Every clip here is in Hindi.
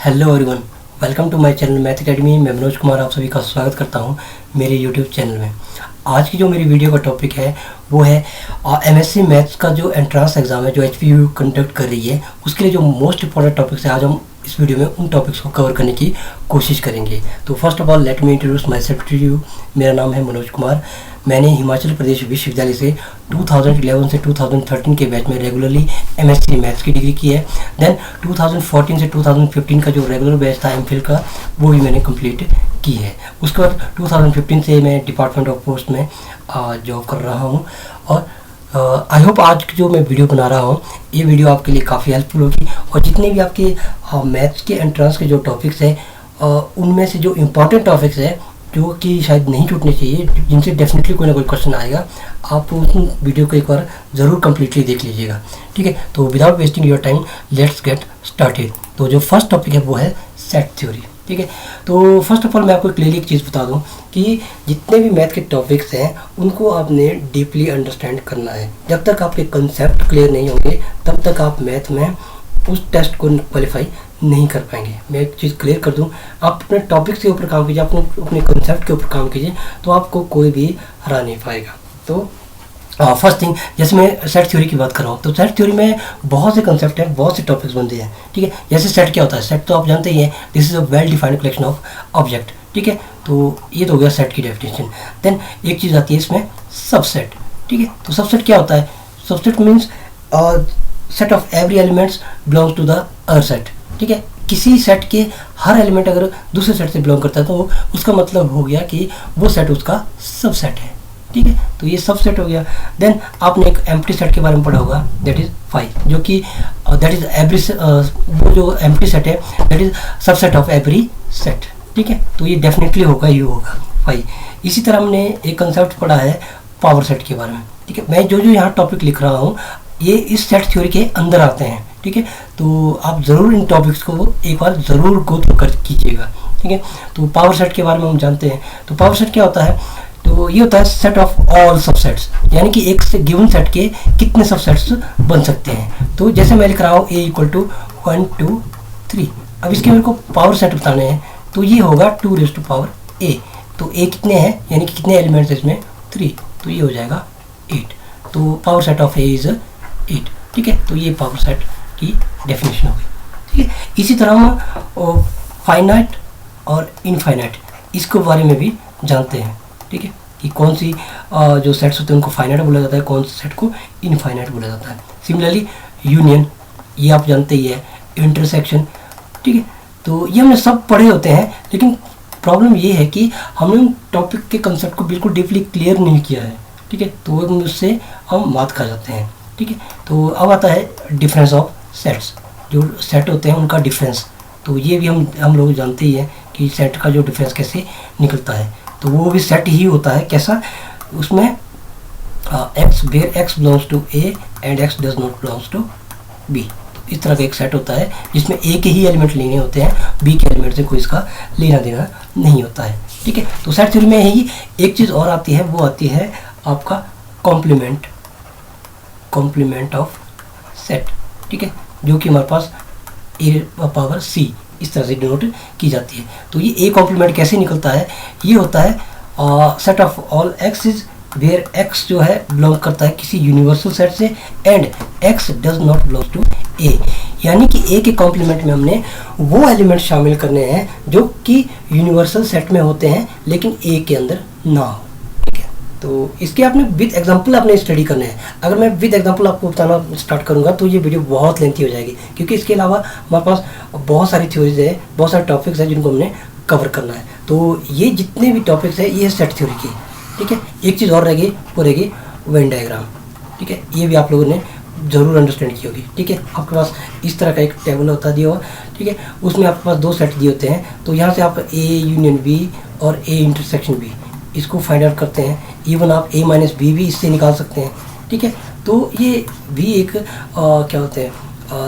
Hello everyone, welcome to my channel math academy. मैं मनोज कुमार आप सभी का स्वागत करता हूं मेरे यूट्यूब चैनल में। आज की जो मेरी वीडियो का टॉपिक है वो है एमएससी मैथ्स का जो एंट्रेंस एग्ज़ाम है जो एचपीयू कंडक्ट कर रही है, उसके लिए जो मोस्ट इंपॉर्टेंट टॉपिक्स है आज हम इस वीडियो में उन टॉपिक्स को कवर करने की कोशिश करेंगे। तो first of all let me introduce myself to you. मेरा नाम है मनोज कुमार। मैंने हिमाचल प्रदेश विश्वविद्यालय से 2011 से 2013 के बैच में रेगुलरली एमएससी मैथ्स की डिग्री की है। देन 2014 से 2015 का जो रेगुलर बैच था एमफिल का, वो भी मैंने कंप्लीट की है। उसके बाद 2015 से मैं डिपार्टमेंट ऑफ पोस्ट में जॉब कर रहा हूँ। और आई होप आज की जो मैं वीडियो बना रहा हूँ ये वीडियो आपके लिए काफ़ी हेल्पफुल होगी। और जितने भी आपके मैथ्स के एंट्रेंस के जो टॉपिक्स हैं उनमें से जो इम्पॉर्टेंट टॉपिक्स है जो कि शायद नहीं छूटने चाहिए, जिनसे डेफिनेटली कोई ना कोई क्वेश्चन आएगा, आप उस वीडियो को एक बार ज़रूर कम्प्लीटली देख लीजिएगा। ठीक है, तो without wasting your time let's get started. तो जो फर्स्ट टॉपिक है वो है सेट थ्योरी। ठीक है, तो फर्स्ट ऑफ ऑल मैं आपको क्लियरली एक चीज़ बता दूं कि जितने भी मैथ के टॉपिक्स हैं उनको आपने डीपली अंडरस्टैंड करना है। जब तक आपके कंसेप्ट क्लियर नहीं होंगे तब तक आप मैथ में उस टेस्ट को क्वालिफाई नहीं कर पाएंगे। मैं एक चीज़ क्लियर कर दूं, आप अपने टॉपिक के ऊपर काम कीजिए, अपने कंसेप्ट के ऊपर काम कीजिए, तो आपको कोई भी हरा नहीं पाएगा। तो फर्स्ट थिंग, जैसे मैं सेट थ्योरी की बात कर रहा हूँ तो सेट थ्योरी में बहुत से कंसेप्ट हैं, बहुत से टॉपिक्स बनते हैं। ठीक है, जैसे सेट क्या होता है, सेट तो आप जानते ही हैं, this is a well defined collection of object. ठीक है, तो ये तो हो गया सेट की डेफिनेशन। देन एक चीज़ आती है इसमें सबसेट। ठीक है, तो सबसेट क्या होता है? Subset means set of every elements belongs to the other set. ठीक है, किसी सेट के हर एलिमेंट अगर दूसरे सेट से बिलोंग करता है तो उसका मतलब हो गया कि वो सेट उसका सबसेट है। ठीक है, तो ये सबसेट हो गया। देन आपने एक एम्प्टी सेट के बारे में पढ़ा होगा, दैट इज 5, जो कि दैट इज एवरी, वो जो एम्प्टी सेट है that is subset of every set. ठीक है, तो ये डेफिनेटली होगा, ये होगा 5। इसी तरह हमने एक कंसेप्ट पढ़ा है पावर सेट के बारे में। ठीक है, मैं जो यहाँ टॉपिक लिख रहा हूँ ये इस सेट थ्योरी के अंदर आते हैं। ठीक है, तो आप ज़रूर इन टॉपिक्स को एक बार ज़रूर गो थ्रू कर कीजिएगा। ठीक है, तो पावर सेट के बारे में हम जानते हैं। तो पावर सेट क्या होता है? तो ये होता है सेट ऑफ ऑल सबसेट्स, यानी कि एक से गिवन सेट के कितने सबसेट्स बन सकते हैं। तो जैसे मैं लिख रहा हूँ a = 1 2 3। अब इसके मेरे को पावर सेट बताने हैं तो ये होगा 2⁴a। तो a कितने हैं, यानी कि कितने एलिमेंट्स इसमें 3, तो ये हो जाएगा 8। तो power set of a is 8। ठीक है, तो ये पावर सेट की डेफिनेशन होगी। ठीक है, इसी तरह हम फाइनाइट और इनफाइनाइट इसके बारे में भी जानते हैं। ठीक है, कि कौन सी जो सेट्स होते हैं उनको फाइनाइट बोला जाता है, कौन से सेट को इनफाइनाइट बोला जाता है। सिमिलरली यूनियन, ये आप जानते ही है, इंटरसेक्शन। ठीक है, तो ये हमने सब पढ़े होते हैं, लेकिन प्रॉब्लम ये है कि हमने उन टॉपिक के कंसेप्ट को बिल्कुल डीपली क्लियर नहीं किया है। ठीक है, तो उससे हम मात खा जाते हैं। ठीक है, तो अब आता है डिफरेंस ऑफ सेट्स, जो सेट होते हैं उनका डिफरेंस। तो ये भी हम लोग जानते ही हैं कि सेट का जो डिफरेंस कैसे निकलता है। तो वो भी सेट ही होता है, कैसा? उसमें x where x belongs to A and x does not belongs to B. इस तरह का एक सेट होता है जिसमें ए के ही एलिमेंट लेने होते हैं, बी के एलिमेंट से कोई इसका लेना देना नहीं होता है। ठीक है, तो सेट थ्योरी में ही एक चीज़ और आती है, वो आती है आपका कॉम्प्लीमेंट ऑफ सेट। ठीक है, जो कि हमारे पास a⁻c इस तरह से डिनोट की जाती है। तो ये ए कॉम्प्लीमेंट कैसे निकलता है? ये होता है set of all x is where x जो है बिलोंग करता है किसी यूनिवर्सल सेट से and x does not belong to A, यानी कि ए के कॉम्प्लीमेंट में हमने वो एलिमेंट शामिल करने हैं जो कि यूनिवर्सल सेट में होते हैं लेकिन ए के अंदर ना हो। तो इसके आपने विद एग्जांपल आपने स्टडी करना है। अगर मैं विद एग्जांपल आपको बताना स्टार्ट करूंगा तो ये वीडियो बहुत लेंथी हो जाएगी, क्योंकि इसके अलावा हमारे पास बहुत सारी थ्योरीज है, बहुत सारे टॉपिक्स हैं जिनको हमने कवर करना है। तो ये जितने भी टॉपिक्स हैं ये सेट थ्योरी के। ठीक है, एक चीज़ और रहेगी, वो रहेगी वेन डायग्राम। ठीक है, ये भी आप लोगों ने ज़रूर अंडरस्टैंड की होगी। ठीक है, आपके पास इस तरह का एक टेबल होता दिया हुआ। ठीक है, उसमें आपके पास 2 सेट दिए होते हैं, तो यहाँ से आप ए यूनियन बी और ए इंटरसेक्शन बी इसको फाइंड आउट करते हैं। इवन आप a - b भी इससे निकाल सकते हैं। ठीक है, तो ये भी एक क्या होते हैं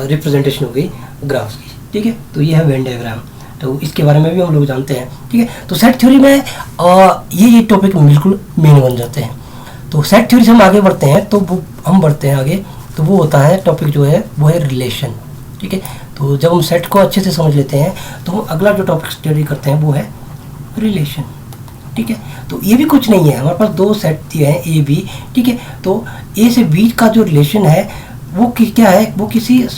रिप्रेजेंटेशन हो गई ग्राफ्स की। ठीक है, तो ये है वेन डायग्राम, तो इसके बारे में भी हम लोग जानते हैं। ठीक है, तो सेट थ्योरी में ये टॉपिक बिल्कुल मेन बन जाते हैं। तो सेट थ्योरी से हम आगे बढ़ते हैं, तो वो हम बढ़ते हैं आगे, तो वो होता है टॉपिक जो है वो है रिलेशन। ठीक है, तो तो जब हम सेट को अच्छे से समझ लेते हैं तो हम अगला जो टॉपिक स्टडी करते हैं वो है रिलेशन। ठीक है, तो ये भी कुछ नहीं है, हमारे पास दो सेट दिए हैं ए बी। ठीक है, तो ए से बी का जो रिलेशन है वो क्या है,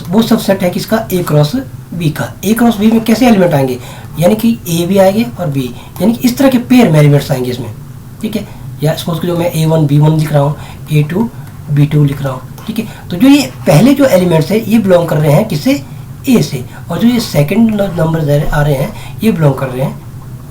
वो सब सेट है किसका, ए क्रॉस बी का। ए क्रॉस बी में कैसे एलिमेंट आएंगे, यानी कि ए भी आएंगे और बी, यानी कि इस तरह के पेयर में एलिमेंट्स आएंगे इसमें। ठीक है, या सपोज कि जो मैं A1 B1 लिख रहा हूँ, A2 B2 लिख रहा हूँ। ठीक है, तो जो ये पहले जो एलिमेंट्स है ये बिलोंग कर रहे हैं किससे, ए से, और जो ये सेकंड नंबर आ रहे हैं ये बिलोंग कर रहे हैं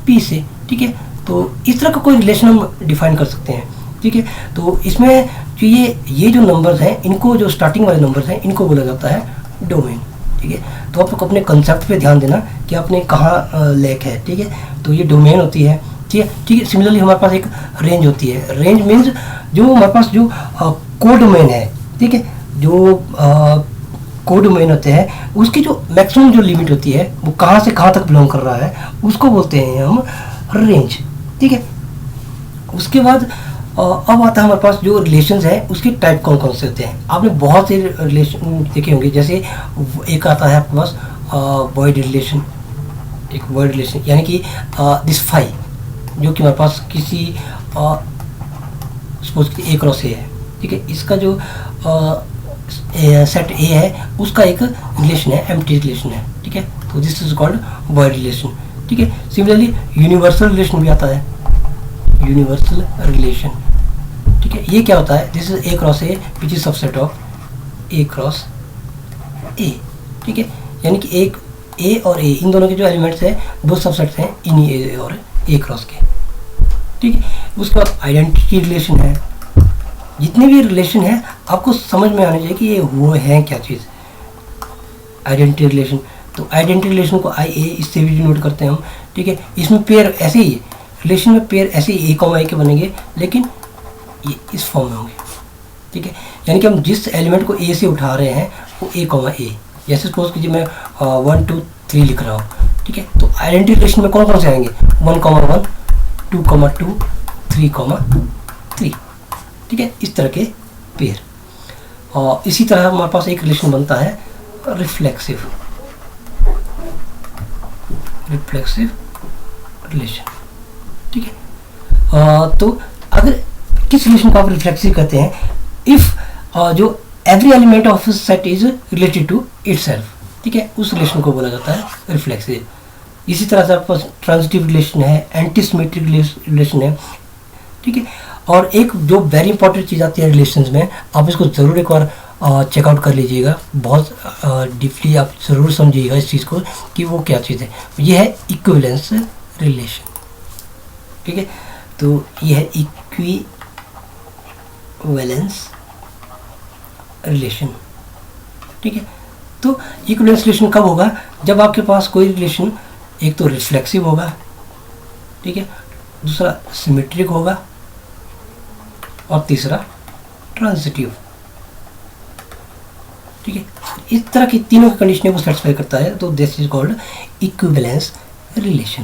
बी से। ठीक है, तो इस तरह का कोई रिलेशन हम डिफाइन कर सकते हैं। ठीक है, तो इसमें जो ये जो नंबर्स हैं, इनको जो स्टार्टिंग वाले नंबर्स हैं इनको बोला जाता है डोमेन। ठीक है, तो आप अपने कंसेप्ट पे ध्यान देना कि आपने कहाँ लैक है। ठीक है, तो ये डोमेन होती है। ठीक है, सिमिलरली हमारे पास एक रेंज होती है। रेंज मीन्स जो हमारे पास जो कोडोमेन है। ठीक है, जो कोडोमेन होते हैं उसकी जो मैक्सिमम जो लिमिट होती है वो कहाँ से कहाँ तक बिलोंग कर रहा है उसको बोलते हैं हम रेंज। ठीक है, उसके बाद अब आता है हमारे पास जो रिलेशंस है उसके टाइप कौन कौन से होते हैं। आपने बहुत से रिलेशन देखे होंगे, जैसे एक आता है आपके पास वॉइड रिलेशन, एक वर्ड रिलेशन, यानी कि दिस फाई जो कि हमारे पास किसी सपोज ए क्रॉस ए है। ठीक है, इसका जो सेट ए है उसका एक रिलेशन है, एम्प्टी रिलेशन है। ठीक है, तो this is called void relation. ठीक है, सिमिलरली यूनिवर्सल रिलेशन भी आता है, यूनिवर्सल रिलेशन। ठीक है, ये क्या होता है, this is a cross A which is subset of A cross ए। ठीक है, यानी कि एक ए और ए इन दोनों के जो एलिमेंट्स हैं दो सबसेट्स हैं इन्हीं ए और ए क्रॉस के। ठीक है, उसके बाद आइडेंटिटी रिलेशन है। जितने भी रिलेशन है आपको समझ में आना चाहिए कि ये वो है क्या चीज़, आइडेंटिटी रिलेशन। तो आइडेंटिटी रिलेशन को आई ए इससे भी डिनोट करते हैं हम। ठीक है, इसमें पेयर ऐसे ही रिलेशन में पेयर ऐसे ही ए कॉमा ए के बनेंगे, लेकिन ये इस फॉर्म में होंगे। ठीक है, यानी कि हम जिस एलिमेंट को ए से उठा रहे हैं वो ए कॉमा ए, जैसे सपोज कीजिए मैं 1 2 3 लिख रहा हूँ। ठीक है, तो आइडेंटिटी रिलेशन में कौन कौन से आएंगे, 1 1 2 2 3 3। ठीक है, इस तरह के पेयर। और इसी तरह हमारे पास एक रिलेशन बनता है रिफ्लेक्सिव रिलेशन। ठीक है, तो अगर किस रिलेशन को आप रिफ्लेक्सिव कहते हैं, इफ जो every element of set is related to itself. ठीक है, उस रिलेशन को बोला जाता है रिफ्लेक्सिव। इसी तरह से आपके पास ट्रांजिटिव रिलेशन है, एंटीसिमेट्रिक रिलेशन है। ठीक है, और एक जो वेरी इंपॉर्टेंट चीज़ आती है रिलेशंस में, आप इसको ज़रूर एक बार चेकआउट कर लीजिएगा, बहुत डीपली आप ज़रूर समझिएगा इस चीज़ को कि वो क्या चीज़ है। ये है इक्विवेलेंस रिलेशन। ठीक है, तो ये है इक्विवेलेंस रिलेशन। ठीक है, तो इक्विवेलेंस रिलेशन कब होगा, जब आपके पास कोई रिलेशन एक तो रिफ्लेक्सिव होगा, ठीक है, दूसरा सिमेट्रिक होगा और तीसरा ट्रांजिटिव। ठीक है, इस तरह की तीनों की कंडीशन को सेटिस्फाई करता है, तो this is called equivalence relation.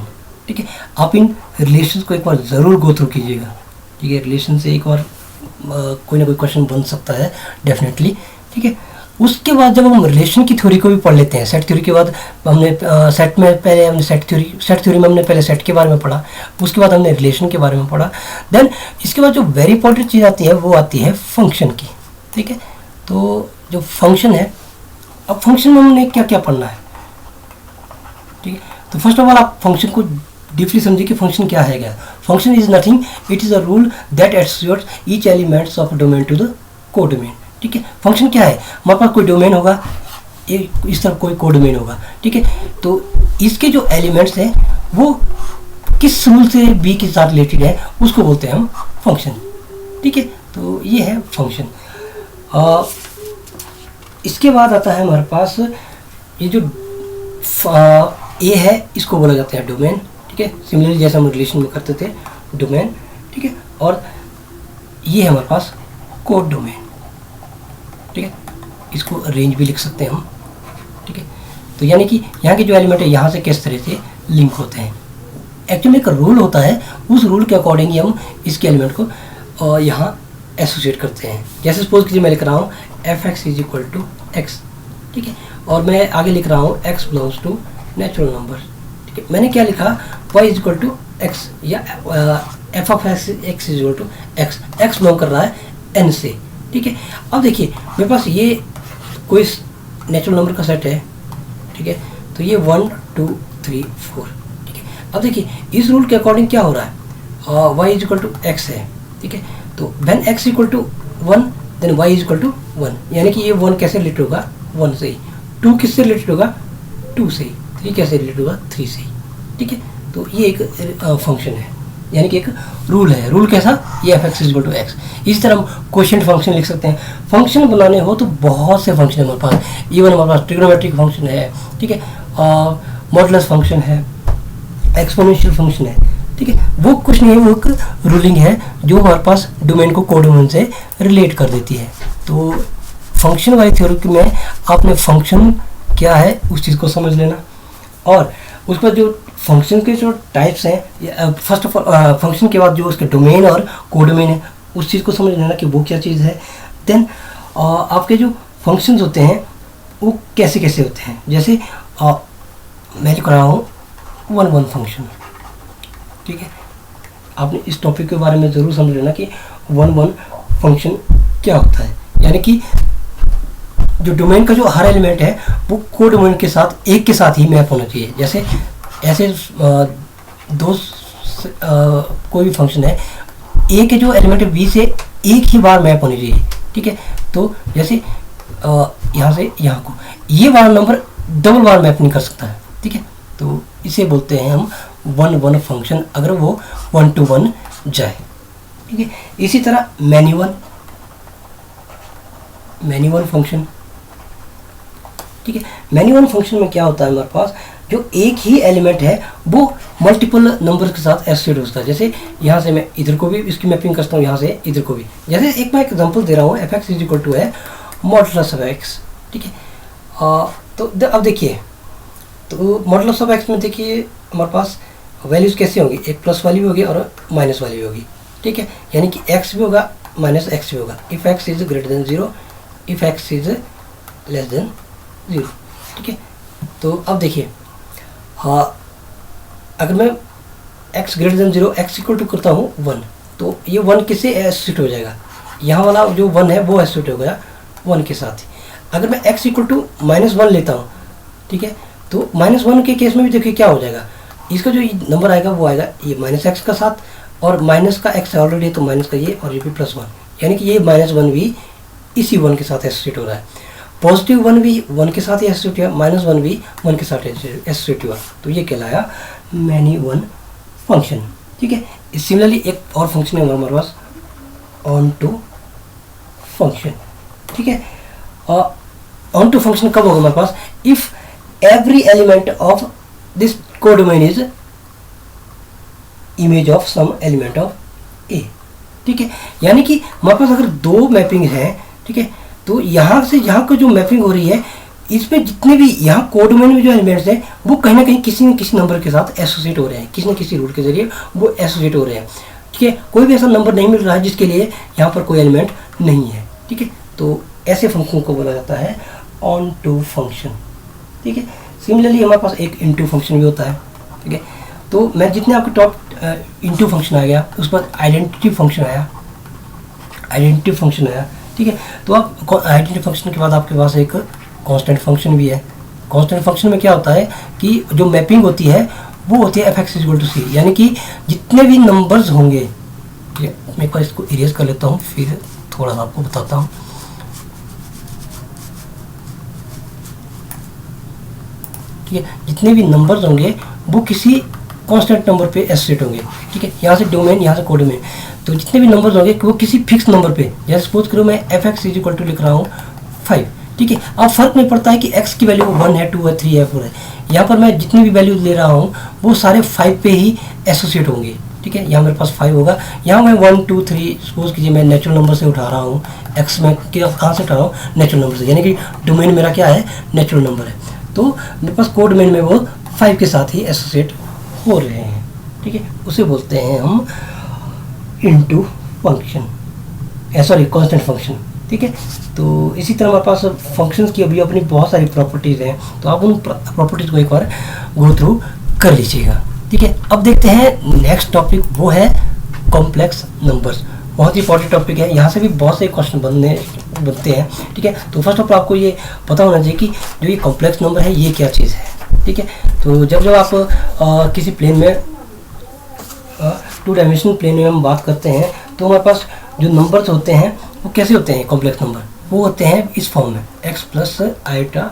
ठीक है, आप इन रिलेशंस को एक बार ज़रूर गो थ्रू कीजिएगा। ठीक है, रिलेशन से एक बार कोई ना कोई क्वेश्चन बन सकता है डेफिनेटली। ठीक है, उसके बाद जब हम रिलेशन की थ्योरी को भी पढ़ लेते हैं, सेट थ्योरी के बाद हमने सेट थ्योरी में हमने पहले सेट के बारे में पढ़ा, उसके बाद हमने रिलेशन के बारे में पढ़ा। देन इसके बाद जो वेरी इंपॉर्टेंट चीज़ आती है वो आती है फंक्शन की। ठीक है, तो जो फंक्शन है, अब फंक्शन में हमने क्या क्या पढ़ना है। ठीक है, तो फर्स्ट ऑफ ऑल आप फंक्शन को डीपली समझिए कि फंक्शन क्या है। क्या function is nothing, it is a rule that attributes each elements of domain to the codomain. ठीक है, फंक्शन क्या है, हमारे पास कोई डोमेन होगा, इस तरफ कोई कोडोमेन होगा। ठीक है, तो इसके जो एलिमेंट्स हैं वो किस रूल से बी के साथ रिलेटेड है उसको बोलते हैं हम फंक्शन। ठीक है, तो ये है फंक्शन। इसके बाद आता है हमारे पास ये जो ए है, इसको बोला जाता है डोमेन। ठीक है, सिमिलरली जैसे हम रिलेशन में करते थे डोमेन। ठीक है, और ये है हमारे पास कोड डोमेन। ठीक है, इसको रेंज भी लिख सकते हैं हम। ठीक है, तो यानी कि यहाँ के जो एलिमेंट है यहाँ से किस तरह से लिंक होते हैं। एक्चुअली एक रूल होता है, उस रूल के अकॉर्डिंग ही हम इसके एलिमेंट को यहाँ एसोसिएट करते हैं। जैसे सपोज कीजिए मैं लिख रहा हूँ f x is equal to x. ठीक है, और मैं आगे लिख रहा हूँ x belongs to natural number, ठीक है। मैंने क्या लिखा, y is equal to x या f of x is equal to x, x belong कर रहा है n से, ठीक है। अब देखिए मेरे पास ये कोई नेचुरल नंबर का सेट है, ठीक है, तो ये 1 2 3 4, ठीक है। अब देखिए इस रूल के अकॉर्डिंग क्या हो रहा है, y is equal to x है, ठीक है। तो when x equal to 1 then y is equal to 1, यानी कि ये 1 कैसे रिलेटेड होगा, 1 से ही। 2 किससे रिलेटेड होगा, 2 से ही। 3 कैसे रिलेटेड होगा, 3 से ही, ठीक है। तो ये एक फंक्शन है, यानी कि एक रूल है। रूल कैसा, ये f x is equal to x. इसी तरह हम क्वेश्चन फंक्शन लिख सकते हैं। फंक्शन बनाने हो तो बहुत से फंक्शन है हमारे पास, इवन हमारे पास ट्रिग्नोमेट्रिक फंक्शन है, ठीक है, मॉडुलस फंक्शन है, एक्सपोनेंशियल फंक्शन है, ठीक है। वो कुछ नहीं है, वो एक रूलिंग है जो हमारे पास डोमेन को कोडोमेन से रिलेट कर देती है। तो फंक्शन वाली थ्योरी में आपने फंक्शन क्या है उस चीज़ को समझ लेना, और उस पर जो फंक्शन के जो टाइप्स हैं, फर्स्ट ऑफ ऑल फंक्शन के बाद जो उसके डोमेन और कोडोमेन है उस चीज़ को समझ लेना कि वो क्या चीज़ है। देन आपके जो फंक्शंस होते हैं वो कैसे कैसे होते हैं, जैसे मैं लिख रहा हूँ 1 1 फंक्शन, ठीक है। आपने इस टॉपिक के बारे में ज़रूर समझ लेना कि 1 1 फंक्शन क्या होता है, यानी कि जो डोमेन का जो हर एलिमेंट है वो कोडोमेन के साथ एक के साथ ही मैप होना चाहिए। जैसे ऐसे कोई भी फंक्शन है, ए के जो एलिमेंट है बी से एक ही बार मैप होनी चाहिए, ठीक है। तो जैसे यहाँ से यहाँ को ये वाला नंबर डबल बार मैप नहीं कर सकता है, ठीक है। तो इसे बोलते हैं हम 1 1 फंक्शन, अगर वो 1 to 1 जाए, ठीक है। इसी तरह मैनी वन फंक्शन, ठीक है। मैनी वन फंक्शन में क्या होता है, हमारे पास जो एक ही एलिमेंट है वो मल्टीपल नंबर के साथ एसोसिएट होता है। जैसे यहाँ से मैं इधर को भी इसकी मैपिंग करता हूँ, यहाँ से इधर को भी। जैसे एक मैं एग्जांपल दे रहा हूँ, f x is equal to है मॉडुलस ऑफ एक्स, ठीक है। तो अब देखिए, तो मॉडुलस ऑफ एक्स में देखिए हमारे पास वैल्यूज़ कैसे होंगी, एक प्लस वाली भी होगी और माइनस वाली भी होगी, ठीक है। यानी कि एक्स भी होगा माइनस एक्स भी होगा। If x is greater than 0, if x is less than 0, ठीक है। तो अब देखिए, हाँ, अगर मैं x greater than 0 x equal to करता हूँ 1, तो ये 1 किससे एसोसिएट हो जाएगा, यहाँ वाला जो 1 है वो एसोसिएट हो गया 1 के साथ ही। अगर मैं x इक्वल टू -1 लेता हूँ, ठीक है, तो -1 के केस में भी देखिए क्या हो जाएगा, इसका जो नंबर आएगा वो आएगा ये -x का साथ, और माइनस का x ऑलरेडी है तो माइनस का ये, और ये भी +1, यानी कि ये -1 भी इसी 1 के साथ एसोसिएट हो रहा है। पॉजिटिव 1 भी 1 के साथ ही एसोसिएट हुआ, -1 भी 1 के साथ एसोसिएट हुआ, तो ये कहलाया मैनी वन फंक्शन, ठीक है। सिमिलरली एक और फंक्शन है हमारे पास ऑन टू फंक्शन, ठीक है। ऑन टू फंक्शन कब होगा हमारे पास, if every element of this codomain is image of some element of A, ठीक है। यानी कि हमारे पास अगर 2 मैपिंग है, ठीक है, तो यहाँ से यहाँ को जो मैपिंग हो रही है इसमें जितने भी यहाँ कोडोमेन में जो एलिमेंट्स हैं वो कहीं ना कहीं किसी न किसी नंबर के साथ एसोसिएट हो रहे हैं, किसी न किसी रूल के जरिए वो एसोसिएट हो रहे हैं, ठीक है। कोई भी ऐसा नंबर नहीं मिल रहा है जिसके लिए यहाँ पर कोई एलिमेंट नहीं है, ठीक है। तो ऐसे फंक्शन को बोला जाता है ऑन टू फंक्शन, ठीक है। सिमिलरली हमारे पास एक इनटू फंक्शन भी होता है, ठीक है। तो मैं जितने आपके टॉप इनटू फंक्शन आ गया, उस पर आइडेंटिटी फंक्शन आया, ठीक है। तो आप आइडेंटिटी फंक्शन के बाद आपके पास एक कांस्टेंट फंक्शन भी है। कांस्टेंट फंक्शन में क्या होता है कि जो मैपिंग होती है वो होती है एफ एक्स इक्वल टू सी, यानी कि जितने भी नंबर्स होंगे, मैं एक बार इसको इरेज कर लेता हूँ फिर थोड़ा सा आपको बताता हूँ, ठीक है। जितने भी नंबर्स होंगे वो किसी कांस्टेंट नंबर पे एसोसिएट होंगे, ठीक है। यहाँ से डोमेन, यहाँ से कोडोमेन, तो जितने भी नंबर्स होंगे वो किसी फिक्स नंबर पे, जैसे सपोज करो मैं f x is equal to लिख रहा हूँ 5, ठीक है। अब फर्क नहीं पड़ता है कि x की वैल्यू 1 है, 2 है, 3 है, 4 है, यहाँ पर मैं जितनी भी वैल्यू ले रहा हूँ वो सारे 5 पे ही एसोसिएट होंगे, ठीक है। यहाँ मेरे पास 5 होगा, यहाँ मैं 1 2 3 सपोज कीजिए मैं नेचुरल नंबर से उठा रहा हूँ, x में कहाँ से उठा रहा हूँ, नेचुरल नंबर से, यानी कि डोमेन मेरा क्या है, नेचुरल नंबर है, तो मेरे पास कोड डोमेन में वो 5 के साथ ही एसोसिएट हो रहे हैं, ठीक है। उसे बोलते हैं हम into function, sorry constant function, ठीक है। तो इसी तरह हमारे पास फंक्शंस की अभी अपनी बहुत सारी प्रॉपर्टीज़ हैं, तो आप उन प्रॉपर्टीज़ को एक बार गो थ्रू कर लीजिएगा, ठीक है। अब देखते हैं नेक्स्ट टॉपिक, वो है कॉम्प्लेक्स नंबर्स। बहुत ही इंपॉर्टेंट टॉपिक है, यहाँ से भी बहुत से क्वेश्चन बनते हैं, ठीक है। तो फर्स्ट ऑफ ऑल आपको ये पता होना चाहिए कि जो ये कॉम्प्लेक्स नंबर है ये क्या चीज़ है, ठीक है। तो जब आप किसी प्लेन में 2 डायमेंशनल प्लेन में हम बात करते हैं, तो हमारे पास जो नंबर्स होते हैं वो कैसे होते हैं, कॉम्प्लेक्स नंबर वो होते हैं इस फॉर्म में x प्लस आइटा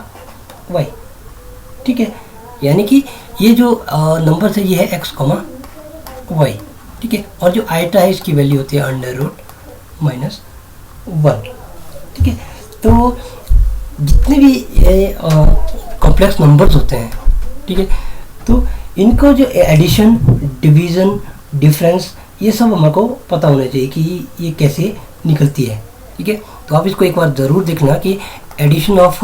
वाई, ठीक है। यानी कि ये जो नंबर है ये है x, y, ठीक है। और जो आइटा है इसकी वैल्यू होती है √-1, ठीक है। तो जितने भी ये कॉम्प्लेक्स नंबर्स होते हैं, ठीक है, तो इनको जो एडिशन, डिवीज़न, डिफरेंस, ये सब हमको पता होना चाहिए कि ये कैसे निकलती है, ठीक है। तो आप इसको एक बार ज़रूर देखना कि addition of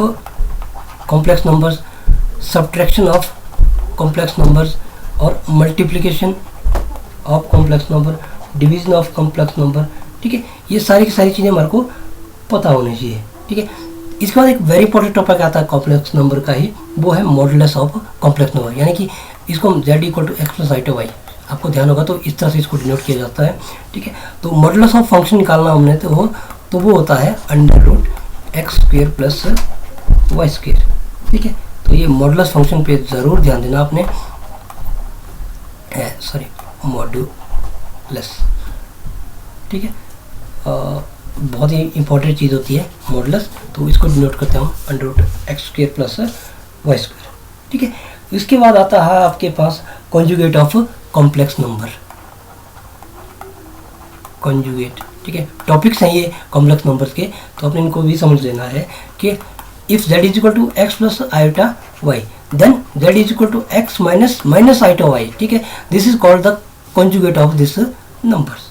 complex numbers, subtraction of complex numbers और multiplication of complex number, division of complex number, ठीक है। ये सारी की सारी चीज़ें हमारे को पता होनी चाहिए, ठीक है। इसके बाद एक वेरी इंपॉर्टेंट टॉपिक आता है कॉम्प्लेक्स नंबर का ही, वो है मॉडुलस ऑफ कॉम्प्लेक्स नंबर। यानी कि इसको हम z = x plus iota y, आपको ध्यान होगा तो इस तरह से इसको डिनोट किया जाता है, ठीक है। तो मॉडुलस ऑफ फंक्शन निकालना हमने तो वो होता है √x² प्लस y², ठीक है। तो ये मॉडुलस फंक्शन पे ज़रूर ध्यान देना आपने, मॉडुलस, ठीक है। बहुत ही इंपॉर्टेंट चीज़ होती है मॉडुलस, तो इसको डिनोट करते हैं हम √x² प्लस y², ठीक है। इसके बाद आता है आपके पास conjugate of complex number, conjugate, ठीक है। टॉपिक्स हैं ये कॉम्प्लेक्स नंबर्स के, तो आपने इनको भी समझ लेना है कि if z = x plus iota y then z = x minus iota y, ठीक है। This is called the conjugate of this numbers,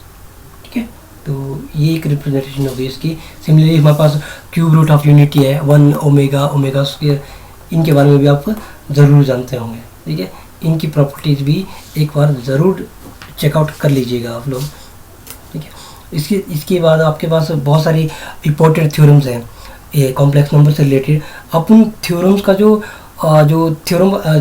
ठीक है। तो ये एक रिप्रेजेंटेशन होगी इसकी। सिमिलरली हमारे पास क्यूब रूट ऑफ यूनिटी है 1 ओमेगा², इनके बारे में भी आप ज़रूर जानते होंगे, ठीक है। इनकी प्रॉपर्टीज़ भी एक बार ज़रूर चेकआउट कर लीजिएगा आप लोग, ठीक है। इसके बाद आपके पास बहुत सारी इंपॉर्टेंट थ्योरम्स हैं ये कॉम्प्लेक्स नंबर से रिलेटेड। आप उन थ्योरम्स का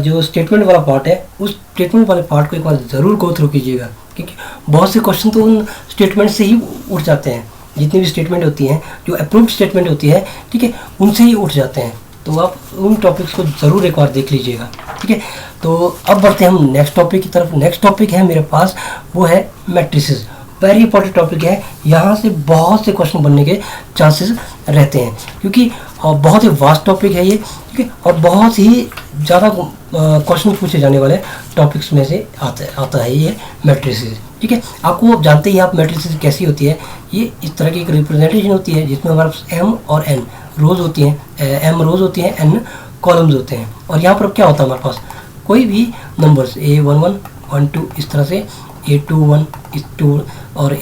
जो स्टेटमेंट वाला पार्ट है, उस स्टेटमेंट वाले पार्ट को एक बार ज़रूर गो थ्रू कीजिएगा, क्योंकि बहुत से क्वेश्चन तो उन स्टेटमेंट से ही उठ जाते हैं। जितनी भी स्टेटमेंट होती हैं, जो अप्रूव्ड स्टेटमेंट होती है, ठीक है, उनसे ही उठ जाते हैं। तो आप उन टॉपिक्स को ज़रूर एक बार देख लीजिएगा, ठीक है। तो अब बढ़ते हैं हम नेक्स्ट टॉपिक की तरफ। नेक्स्ट टॉपिक है मेरे पास, वो है मैट्रिसेस। वेरी इंपॉर्टेंट टॉपिक है, यहाँ से बहुत से क्वेश्चन बनने के चांसेस रहते हैं, क्योंकि बहुत ही वास्ट टॉपिक है ये, ठीक है। और बहुत ही ज़्यादा क्वेश्चन पूछे जाने वाले टॉपिक्स में से आता है ये मैट्रिसेस, ठीक है। आपको जानते ही आप मैट्रिसेस कैसी होती है, ये इस तरह की एक रिप्रेजेंटेशन होती है जिसमें हमारे पास m और n रोज होती हैं, m रोज होती हैं, n कॉलम्स होते हैं। और यहाँ पर क्या होता है, हमारे पास कोई भी नंबर्स a11, 12 इस तरह से a21 इस 2 और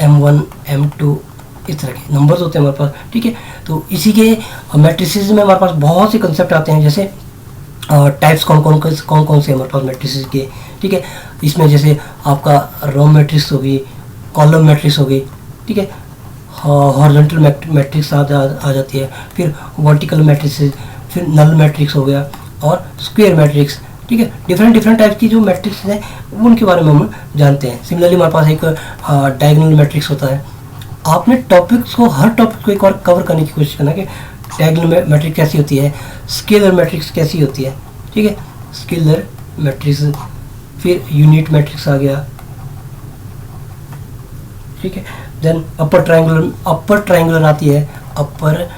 m1, m2 इस तरह के नंबर्स होते हैं हमारे पास, ठीक है। तो इसी के मैट्रिसेस में हमारे पास बहुत से कंसेप्ट आते हैं, जैसे टाइप्स कौन कौन से हमारे पास मैट्रिसेस के, ठीक है। इसमें जैसे आपका रो मैट्रिक्स होगी, कॉलम मैट्रिक्स होगी, ठीक है, हॉरिजॉन्टल मैट्रिक्स आ जाती है, फिर वर्टिकल मैट्रिक्स, फिर नल मैट्रिक्स हो गया और स्क्वायर मैट्रिक्स, ठीक है। डिफरेंट टाइप की जो मैट्रिक्स हैं उनके बारे में हम जानते हैं। सिमिलरली हमारे पास एक डायगोनल मैट्रिक्स होता है। आपने टॉपिक्स को, हर टॉपिक को एक बार कवर करने की कोशिश करना कि डायगोनल मैट्रिक्स कैसी होती है, स्केलर मैट्रिक्स कैसी होती है, ठीक है, स्केलर मैट्रिक्स, फिर यूनिट मैट्रिक्स आ गया, ठीक है। देन अपर ट्रायंगुलर आती है, अपर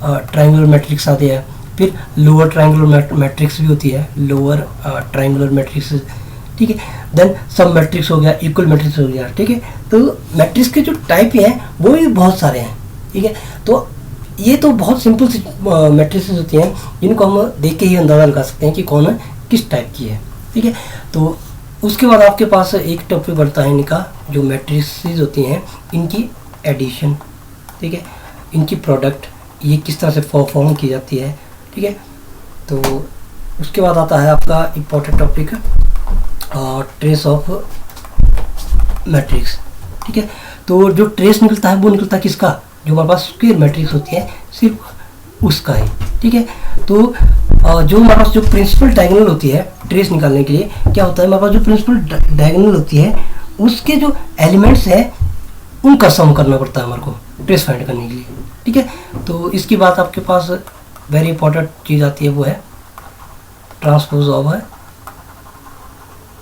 ट्रायंगुलर मैट्रिक्स आती है, फिर लोअर ट्रायंगुलर मैट्रिक्स भी होती है, लोअर ट्रायंगुलर मैट्रिक्स, ठीक है। देन सब मैट्रिक्स हो गया, इक्वल मैट्रिक्स हो गया, ठीक है। तो मैट्रिक्स के जो टाइप हैं वो भी बहुत सारे हैं, ठीक है। तो ये तो बहुत सिंपल सी मैट्रिक्स होती हैं जिनको हम देख के ही अंदाज़ा लगा सकते हैं कि कौन किस टाइप की है, ठीक है। तो उसके बाद आपके पास एक टॉपिक बढ़ता है इनका, जो मैट्रिक्स होती हैं इनकी एडिशन, ठीक है, इनकी प्रोडक्ट, ये किस तरह से फॉर्म की जाती है, ठीक है। तो उसके बाद आता है आपका important topic trace of matrix, ठीक है। तो जो ट्रेस निकलता है वो निकलता है किसका, जो हमारे पास स्क्वायर मैट्रिक्स होती है सिर्फ उसका है, ठीक है। तो जो हमारे पास जो प्रिंसिपल डायगोनल होती है ट्रेस निकालने के लिए क्या होता है, हमारे पास जो प्रिंसिपल डायगोनल होती है उसके जो एलिमेंट्स है उनका सम करना पड़ता है हमारे को ट्रेस फाइंड करने के लिए, ठीक है। तो इसके बाद आपके पास वेरी इंपॉर्टेंट चीज़ आती है, वो है ट्रांसपोज ऑफ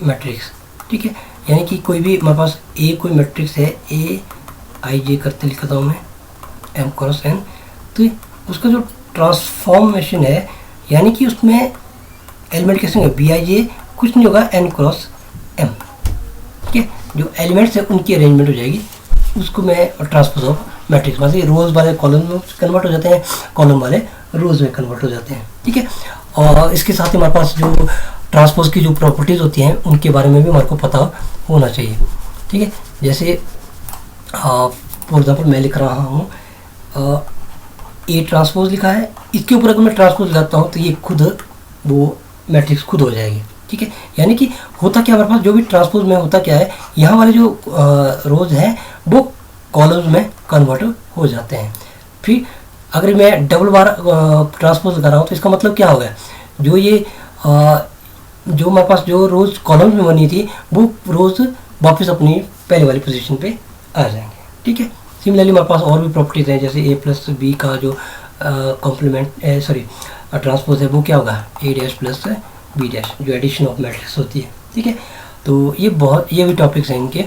मैट्रिक्स, ठीक है। यानी कि कोई भी हमारे पास ए कोई मैट्रिक्स है, ए आई जे करते लिखता हूँ मैं एम क्रॉस एन, तो उसका जो ट्रांसफॉर्मेशन है यानी कि उसमें एलिमेंट कैसे होंगे, बी आई जे कुछ नहीं होगा एन क्रॉस एम, ठीक है। जो एलिमेंट्स है उनकी अरेंजमेंट हो जाएगी, उसको मैं ट्रांसपोज ऑफ मैट्रिक्स, मतलब रोज वाले कॉलम में कन्वर्ट हो जाते हैं, कॉलम वाले रोज में कन्वर्ट हो जाते हैं, ठीक है। और इसके साथ ही हमारे पास जो ट्रांसपोज की जो प्रॉपर्टीज़ होती हैं उनके बारे में भी हमारे को पता होना चाहिए, ठीक है। जैसे फॉर एग्जाम्पल मैं लिख रहा हूँ ए ट्रांसपोज लिखा है, इसके ऊपर अगर मैं ट्रांसपोज लगाता हूँ तो ये खुद वो मैट्रिक्स खुद हो जाएगी, ठीक है। यानी कि होता क्या हमारे पास जो भी ट्रांसपोज में होता क्या है, यहाँ वाले जो रोज हैं वो कॉलम्स में कन्वर्ट हो जाते हैं। फिर अगर मैं डबल बार ट्रांसपोज लगा रहा हूँ तो इसका मतलब क्या होगा, जो ये जो हमारे पास जो रोज कॉलम्स में बनी थी वो रोज वापस अपनी पहले वाली पोजीशन पे आ जाएंगे, ठीक है। सिमिलरली हमारे पास और भी प्रॉपर्टीज हैं, जैसे ए प्लस बी का जो कॉम्प्लीमेंट सॉरी ट्रांसपोज है वो क्या होगा, ए डैश प्लस बी डैश, जो एडिशन ऑफ मैट्रिक्स होती है, ठीक है। तो ये भी टॉपिक्स हैं इनके,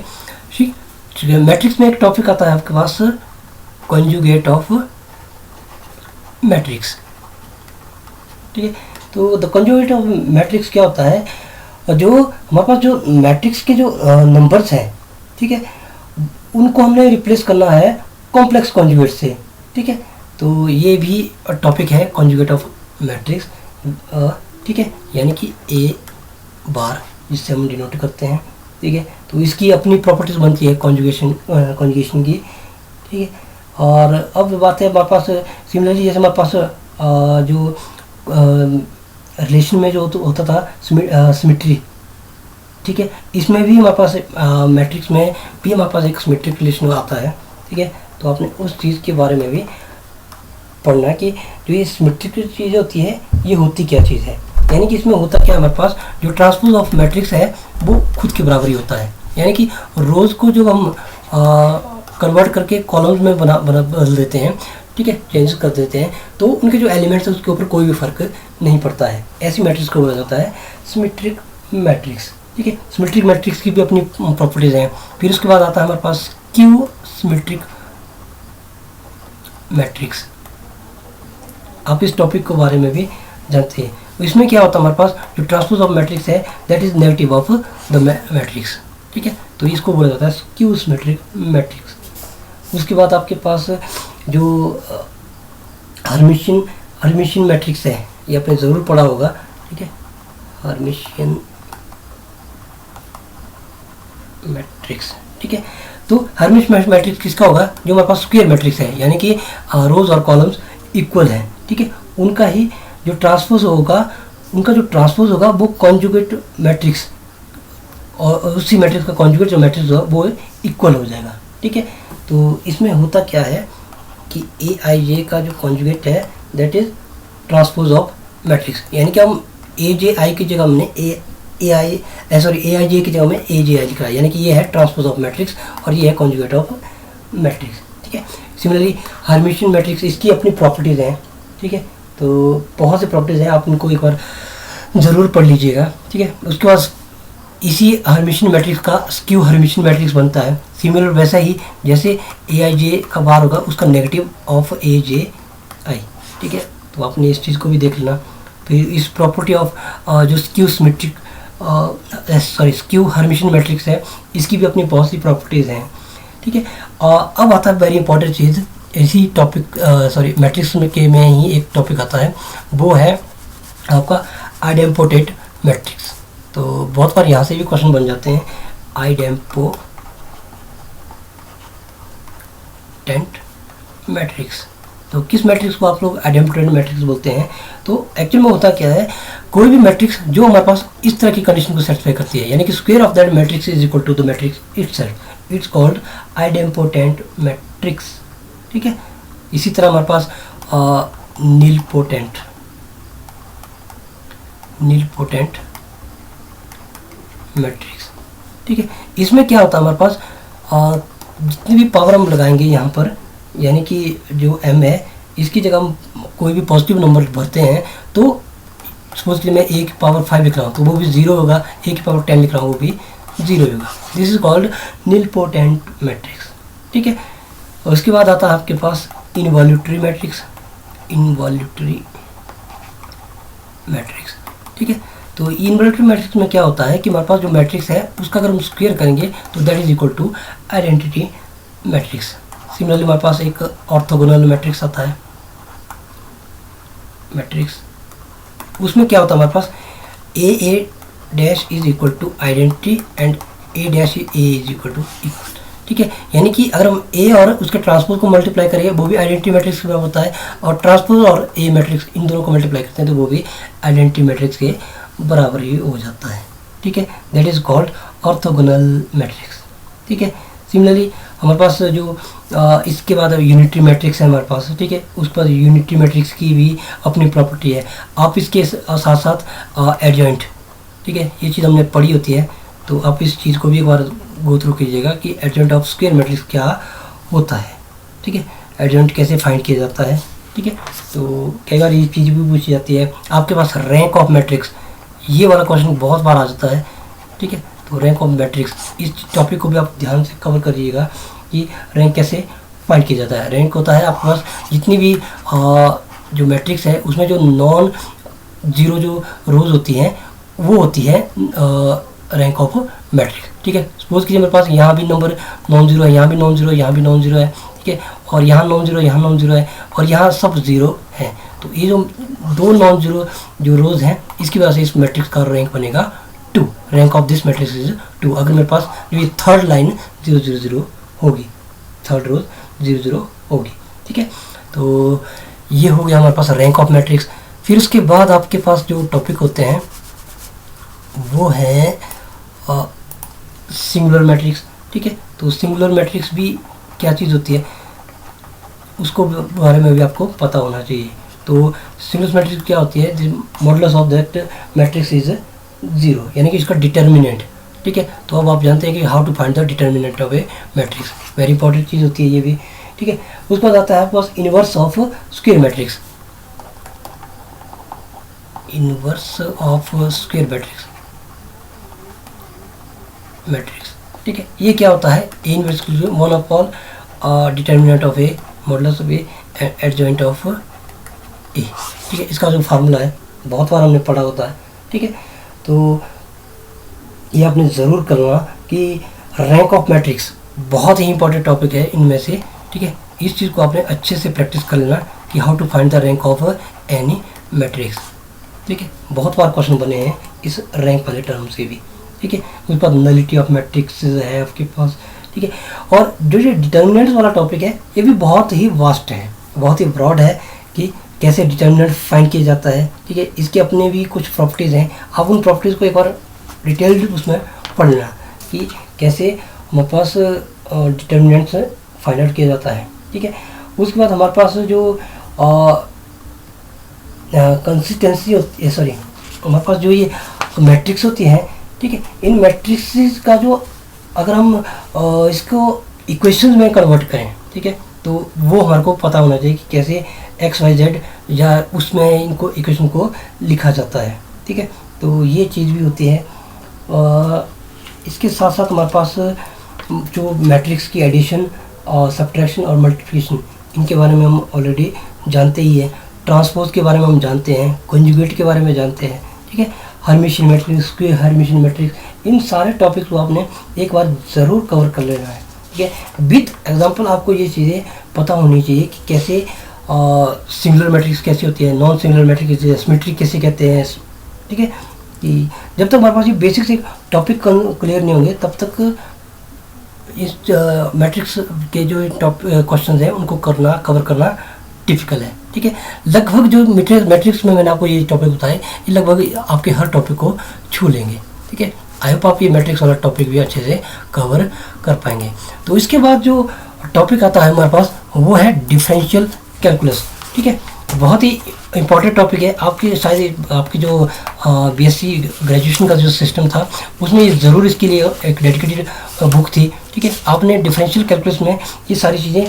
ठीक है। मैट्रिक्स में एक टॉपिक आता है आपके पास कॉन्जुगेट ऑफ मैट्रिक्स, ठीक है। तो द कॉन्जुगेट ऑफ मैट्रिक्स क्या होता है, जो हमारे पास जो मैट्रिक्स के जो नंबर्स हैं, ठीक है, उनको हमने रिप्लेस करना है कॉम्प्लेक्स कॉन्जुगेट से, ठीक है। तो ये भी टॉपिक है कॉन्जुगेट ऑफ मैट्रिक्स, ठीक है। यानी कि ए बार जिससे हम डिनोट करते हैं, ठीक है। तो इसकी अपनी प्रॉपर्टीज बनती है कॉन्जुगेशन की, ठीक है। और अब बात है हमारे पास सिमिलरली जैसे हमारे पास जो रिलेशन में जो होता था सिमेट्री, ठीक है, इसमें भी हमारे पास मैट्रिक्स में भी हमारे पास एक सिमेट्रिक रिलेशन आता है, ठीक है। तो आपने उस चीज़ के बारे में भी पढ़ना कि जो ये सिमेट्रिक चीज़ होती है ये होती क्या चीज़ है, यानी कि इसमें होता क्या हमारे पास जो ट्रांसपोज ऑफ मैट्रिक्स है वो खुद के बराबर ही होता है। यानी कि रोज को जो हम कन्वर्ट करके कॉलम्स में बदल देते हैं, ठीक है, चेंज कर देते हैं, तो उनके जो एलिमेंट्स है उसके ऊपर कोई भी फर्क नहीं पड़ता है। ऐसी मैट्रिक्स को बोला जाता है सिमेट्रिक मैट्रिक्स, ठीक है। सिमेट्रिक मैट्रिक्स की भी अपनी प्रॉपर्टीज हैं। फिर उसके बाद आता है हमारे पास क्यू सिमेट्रिक मैट्रिक्स, आप इस टॉपिक के बारे में भी जानते हैं। इसमें क्या होता है हमारे पास जो ट्रांसपोज ऑफ मैट्रिक्स है that is negative of the matrix, ठीक है। तो इसको बोला जाता है स्क्यू सिमेट्रिक मैट्रिक्स। उसके बाद आपके पास जो हर्मिशियन मैट्रिक्स है, ये आपने ज़रूर पढ़ा होगा, ठीक है, हर्मिशियन मैट्रिक्स, ठीक है। तो हर्मिशियन मैट्रिक्स किसका होगा, जो हमारे पास स्क्वायर मैट्रिक्स है, यानी कि रोज और कॉलम्स इक्वल हैं, ठीक है, उनका ही जो ट्रांसपोज होगा, उनका जो ट्रांसपोज होगा वो कॉन्जुगेट मैट्रिक्स, और उसी मैट्रिक्स का कॉन्जुगेट जो मैट्रिक्स होगा वो इक्वल हो जाएगा, ठीक है। तो इसमें होता क्या है कि ए आई जे का जो कॉन्जुगेट है that is transpose of matrix, यानी कि हम ए जे आई की जगह हमने ए आई जे की जगह में ए जे आई लिखा है, यानी कि ये है ट्रांसपोज ऑफ मैट्रिक्स और ये है कॉन्जुगेट ऑफ मैट्रिक्स, ठीक है। सिमिलरली हर्मिशियन मैट्रिक्स, इसकी अपनी प्रॉपर्टीज़ हैं, ठीक है। तो बहुत से प्रॉपर्टीज़ हैं, आप उनको एक बार ज़रूर पढ़ लीजिएगा, ठीक है। उसके बाद इसी हर्मिशियन मैट्रिक्स का स्क्यू हर्मिशियन मैट्रिक्स बनता है। सिमिलर वैसा ही जैसे ए आई जे का बार होगा उसका नेगेटिव ऑफ ए जे आई, ठीक है। तो आपने इस चीज़ को भी देख लेना। फिर इस प्रॉपर्टी ऑफ जो स्क्यू हर्मिशियन मैट्रिक्स है, इसकी भी अपनी बहुत सी प्रॉपर्टीज़ हैं, ठीक है। अब आता है वेरी इंपॉर्टेंट चीज़, इसी टॉपिक मैट्रिक्स में ही एक टॉपिक आता है, वो है आपका आइडेम्पोटेंट मैट्रिक्स। तो बहुत बार यहाँ से भी क्वेश्चन बन जाते हैं, आइडेम्पोटेंट मैट्रिक्स। तो किस मैट्रिक्स को आप लोग आइडेम्पोटेंट मैट्रिक्स बोलते हैं? तो एक्चुअल में होता क्या है, कोई भी मैट्रिक्स जो हमारे पास इस तरह की कंडीशन को सेटिस्फाई करती है, यानी कि square of that matrix is equal to the matrix itself, it's called idempotent matrix, ठीक है। इसी तरह हमारे पास नीलपोटेंट मैट्रिक्स, ठीक है। इसमें क्या होता है हमारे पास जितनी भी पावर हम लगाएंगे यहाँ पर, यानी कि जो m है इसकी जगह हम कोई भी पॉजिटिव नंबर भरते हैं तो सपोज कि मैं a की पावर 5 लिख रहा हूँ तो वो भी 0 होगा, a की पावर 10 लिख रहा हूँ वो भी 0 होगा। This is called nilpotent matrix, ठीक है। और उसके बाद आता है आपके पास इनवॉल्यूटरी मैट्रिक्स, ठीक है। तो इनवॉल्यूटरी मैट्रिक्स में क्या होता है कि हमारे पास जो मैट्रिक्स है उसका अगर हम स्क्वायर करेंगे तो that is equal to identity matrix. Similarly हमारे पास एक ऑर्थोगोनल मैट्रिक्स आता है मैट्रिक्स, उसमें क्या होता है हमारे पास A dash is equal to identity and A dash A is equal to equal, ठीक है। यानी कि अगर हम ए और उसके ट्रांसपोज को मल्टीप्लाई करेंगे वो भी आइडेंटिटी मैट्रिक्स के बराबर होता है, और ट्रांसपोज और ए मैट्रिक्स इन दोनों को मल्टीप्लाई करते हैं तो वो भी आइडेंटिटी मैट्रिक्स के बराबर ही हो जाता है, ठीक है। That is called orthogonal matrix, ठीक है। सिमिलरली हमारे पास जो इसके बाद यूनिटरी मैट्रिक्स है हमारे पास, ठीक है। उस पर यूनिटरी मैट्रिक्स की भी अपनी प्रॉपर्टी है। आप इसके साथ साथ एडजॉइंट, ठीक है, ये चीज़ हमने पढ़ी होती है तो आप इस चीज़ को भी एक बार गो थ्रू कीजिएगा कि एडजॉइंट ऑफ स्क्वायर मैट्रिक्स क्या होता है, ठीक है। एडजॉइंट कैसे फाइंड किया जाता है, ठीक है। तो कई बार ये चीज़ भी पूछी जाती है। आपके पास रैंक ऑफ मैट्रिक्स, ये वाला क्वेश्चन बहुत बार आ जाता है, ठीक है। तो रैंक ऑफ मैट्रिक्स, इस टॉपिक को भी आप ध्यान से कवर करिएगा कि रैंक कैसे फाइंड किया जाता है। रैंक होता है आपके पास जितनी भी जो मैट्रिक्स है उसमें जो नॉन जीरो जो रोज होती हैं वो होती है रैंक ऑफ मैट्रिक्स, ठीक है। सपोज कीजिए मेरे पास यहाँ भी नंबर नॉन जीरो है, यहाँ भी नॉन जीरो है, यहाँ भी नॉन जीरो है, ठीक है, और यहाँ नॉन जीरो, यहाँ नॉन जीरो है और यहाँ सब जीरो है। तो ये जो दो नॉन जीरो जो रोज हैं इसकी वजह से इस मैट्रिक्स का रैंक बनेगा 2। Rank of this matrix is 2। अगर मेरे पास ये थर्ड लाइन 0 0 0 होगी, थर्ड रोज 0 0 होगी, ठीक है। तो ये हो गया हमारे पास रैंक ऑफ मैट्रिक्स। फिर उसके बाद आपके पास जो टॉपिक होते हैं वो है सिंगुलर मैट्रिक्स, ठीक है। तो सिंगुलर मैट्रिक्स भी क्या चीज़ होती है उसको बारे में भी आपको पता होना चाहिए। तो सिंगुलर मैट्रिक्स क्या होती है, modulus of that matrix is 0, यानी कि इसका डिटर्मिनेंट, ठीक है। तो अब आप जानते हैं कि how to find the determinant of a matrix, very important चीज़ होती है ये भी, ठीक है। उसके बाद आता है आपके पास inverse of square matrix, inverse of square matrix, ठीक है। ये क्या होता है, A inverse one of all determinant of A modulus of A adjoint of A, ठीक है। इसका जो फार्मूला है बहुत बार हमने पढ़ा होता है, ठीक है। तो ये आपने ज़रूर करना कि रैंक ऑफ मैट्रिक्स बहुत ही इंपॉर्टेंट टॉपिक है इनमें से, ठीक है। इस चीज़ को आपने अच्छे से प्रैक्टिस कर लेना कि how to find the rank of any matrix, ठीक है। बहुत बार क्वेश्चन बने हैं इस रैंक वाले टर्म से भी, ठीक है। उसके बाद नलिटी ऑफ मैट्रिक्स है आपके पास, ठीक है। और जो ये डिटर्मिनेंट्स वाला टॉपिक है ये भी बहुत ही वास्ट है, बहुत ही ब्रॉड है कि कैसे डिटर्मिनेंट फाइंड किया जाता है, ठीक है। इसके अपने भी कुछ प्रॉपर्टीज़ हैं, आप उन प्रॉपर्टीज़ को एक बार डिटेल्ड उसमें पढ़ लेना कि कैसे हमारे पास डिटर्मिनेंट्स फाइंड आउट किया जाता है, ठीक है। उसके बाद हमारे पास जो कंसिस्टेंसी होती है, सॉरी हमारे पास जो ये मैट्रिक्स होती है, ठीक है। इन मैट्रिक्स का जो अगर हम इसको इक्वेशंस में कन्वर्ट करें, ठीक है, तो वो हमारे को पता होना चाहिए कि कैसे एक्स वाई जेड या उसमें इनको इक्वेशन को लिखा जाता है, ठीक है। तो ये चीज़ भी होती है। इसके साथ साथ हमारे पास जो मैट्रिक्स की एडिशन और सब्ट्रैक्शन और मल्टीप्लिकेशन इनके बारे में हम ऑलरेडी जानते ही हैं। ट्रांसपोज के बारे में हम जानते हैं, कॉन्जुगेट के बारे में जानते हैं, ठीक है। Hermitian matrix, square Hermitian matrix, इन सारे टॉपिक्स को आपने एक बार ज़रूर कवर कर लेना है, ठीक है। विथ एग्जांपल आपको ये चीज़ें पता होनी चाहिए कि कैसे सिंगुलर मैट्रिक्स कैसी होती है, नॉन सिंगुलर मैट्रिक्स सिमेट्रिक कैसे कहते हैं, ठीक है। कि जब तक हमारे पास ये बेसिक से टॉपिक क्लियर नहीं होंगे तब तक इस मैट्रिक्स के जो क्वेश्चन हैं उनको कवर करना डिफिकल्ट है, ठीक है। लगभग जो मैट्रिक्स में मैंने आपको ये टॉपिक बताए ये लगभग आपके हर टॉपिक को छू लेंगे, ठीक है। आई होप आप ये मैट्रिक्स वाला टॉपिक भी अच्छे से कवर कर पाएंगे। तो इसके बाद जो टॉपिक आता है हमारे पास वो है डिफरेंशियल कैलकुलस। ठीक है, बहुत ही इम्पॉर्टेंट टॉपिक है। आपकी शायद आपकी जो बीएससी ग्रेजुएशन का जो सिस्टम था उसमें ज़रूर इसके लिए एक डेडिकेटेड बुक थी। ठीक है, आपने डिफरेंशियल कैलकुलस में ये सारी चीज़ें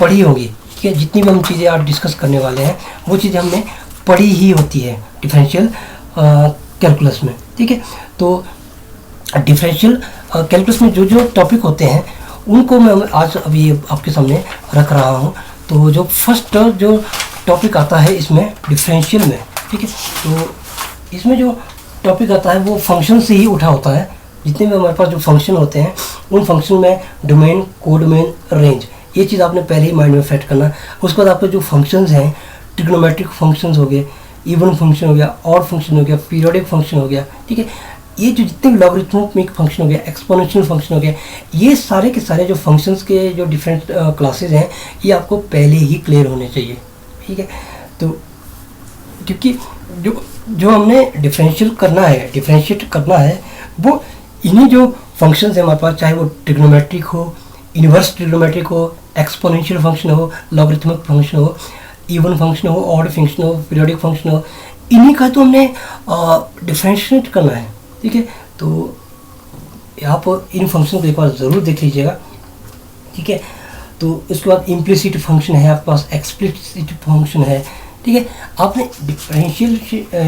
पढ़ी होंगी। ठीक है, जितनी भी हम चीज़ें आज डिस्कस करने वाले हैं वो चीज़ें हमने पढ़ी ही होती है डिफरेंशियल कैलकुलस में। ठीक है, तो डिफरेंशियल कैलकुलस में जो जो टॉपिक होते हैं उनको मैं आज अभी आपके सामने रख रहा हूँ। तो जो फर्स्ट जो टॉपिक आता है इसमें डिफरेंशियल में, ठीक है, तो इसमें जो टॉपिक आता है वो फंक्शन से ही उठा होता है। जितने भी हमारे पास जो फंक्शन होते हैं उन फंक्शन में डोमेन, कोडोमेन, रेंज, ये चीज़ आपने पहले ही माइंड में सेट करना। उसके बाद आपके जो फंक्शंस हैं, ट्रिग्नोमेट्रिक फंक्शंस हो गए, इवन फंक्शन हो गया, ऑड फंक्शन हो गया, पीरियोडिक फंक्शन हो गया। ठीक है, ये जो जितने भी लॉगरिथमिक फंक्शन हो गया, एक्सपोनेंशियल फंक्शन हो गया, ये सारे के सारे जो फंक्शंस के जो डिफरेंट क्लासेस हैं ये आपको पहले ही क्लियर होने चाहिए। ठीक है, तो क्योंकि जो हमने डिफरेंशिएट करना है वो इन्हीं जो फंक्शंस हैं हमारे पास, चाहे वो ट्रिग्नोमेट्रिक हो, इनवर्स ट्रिग्नोमेट्रिक हो, एक्सपोनेंशियल फंक्शन हो, लॉगरिथमिक फंक्शन हो, इवन फंक्शन हो, ऑड फंक्शन हो, पीरियोडिक फंक्शन हो, इन्हीं का तो हमने डिफरेंशिएट करना है। ठीक है, तो आप इन फंक्शन को एक बार ज़रूर देख लीजिएगा। ठीक है, तो इसके बाद इम्प्लिसिट फंक्शन है आपके पास, एक्सप्लिसिट फंक्शन है। ठीक है, आपने डिफरेंशियल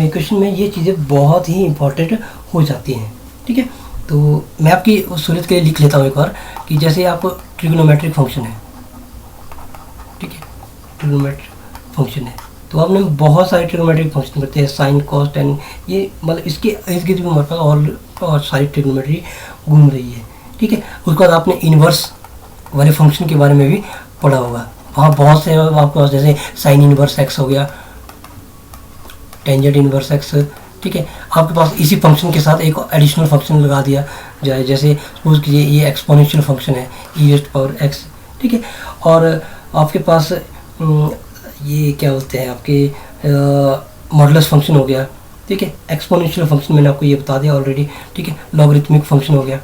इक्वेशन में ये चीज़ें बहुत ही इंपॉर्टेंट हो जाती हैं। ठीक है, तो मैं आपकी सहूलियत के लिए लिख लेता हूँ एक बार कि जैसे आप ट्रिग्नोमेट्रिक फंक्शन है, ठीक है, ट्रिग्नोमेट्रिक फंक्शन है तो आपने बहुत सारे ट्रिग्नोमेट्रिक फंक्शन करते हैं, साइन, कॉस, टेन, ये मतलब इसके इर्द गिर्द भी हमारे पास और सारी ट्रिग्नोमेट्री घूम रही है। ठीक है, उसके बाद आपने इन्वर्स वाले फंक्शन के बारे में भी पढ़ा होगा। वहाँ बहुत से आपके पास जैसे साइन इन्वर्स एक्स हो गया, टेंजेंट इन्वर्स एक्स। ठीक है, आपके पास इसी फंक्शन के साथ एक एडिशनल फंक्शन लगा दिया जाए, जैसे सपोज कीजिए ये एक्सपोनेंशियल फंक्शन है e⁻x। ठीक है, और आपके पास ये क्या बोलते हैं आपके मॉडुलस फंक्शन हो गया। ठीक है, एक्सपोनेंशियल फंक्शन मैंने आपको ये बता दिया ऑलरेडी। ठीक है, लॉगरिथमिक फंक्शन हो गया,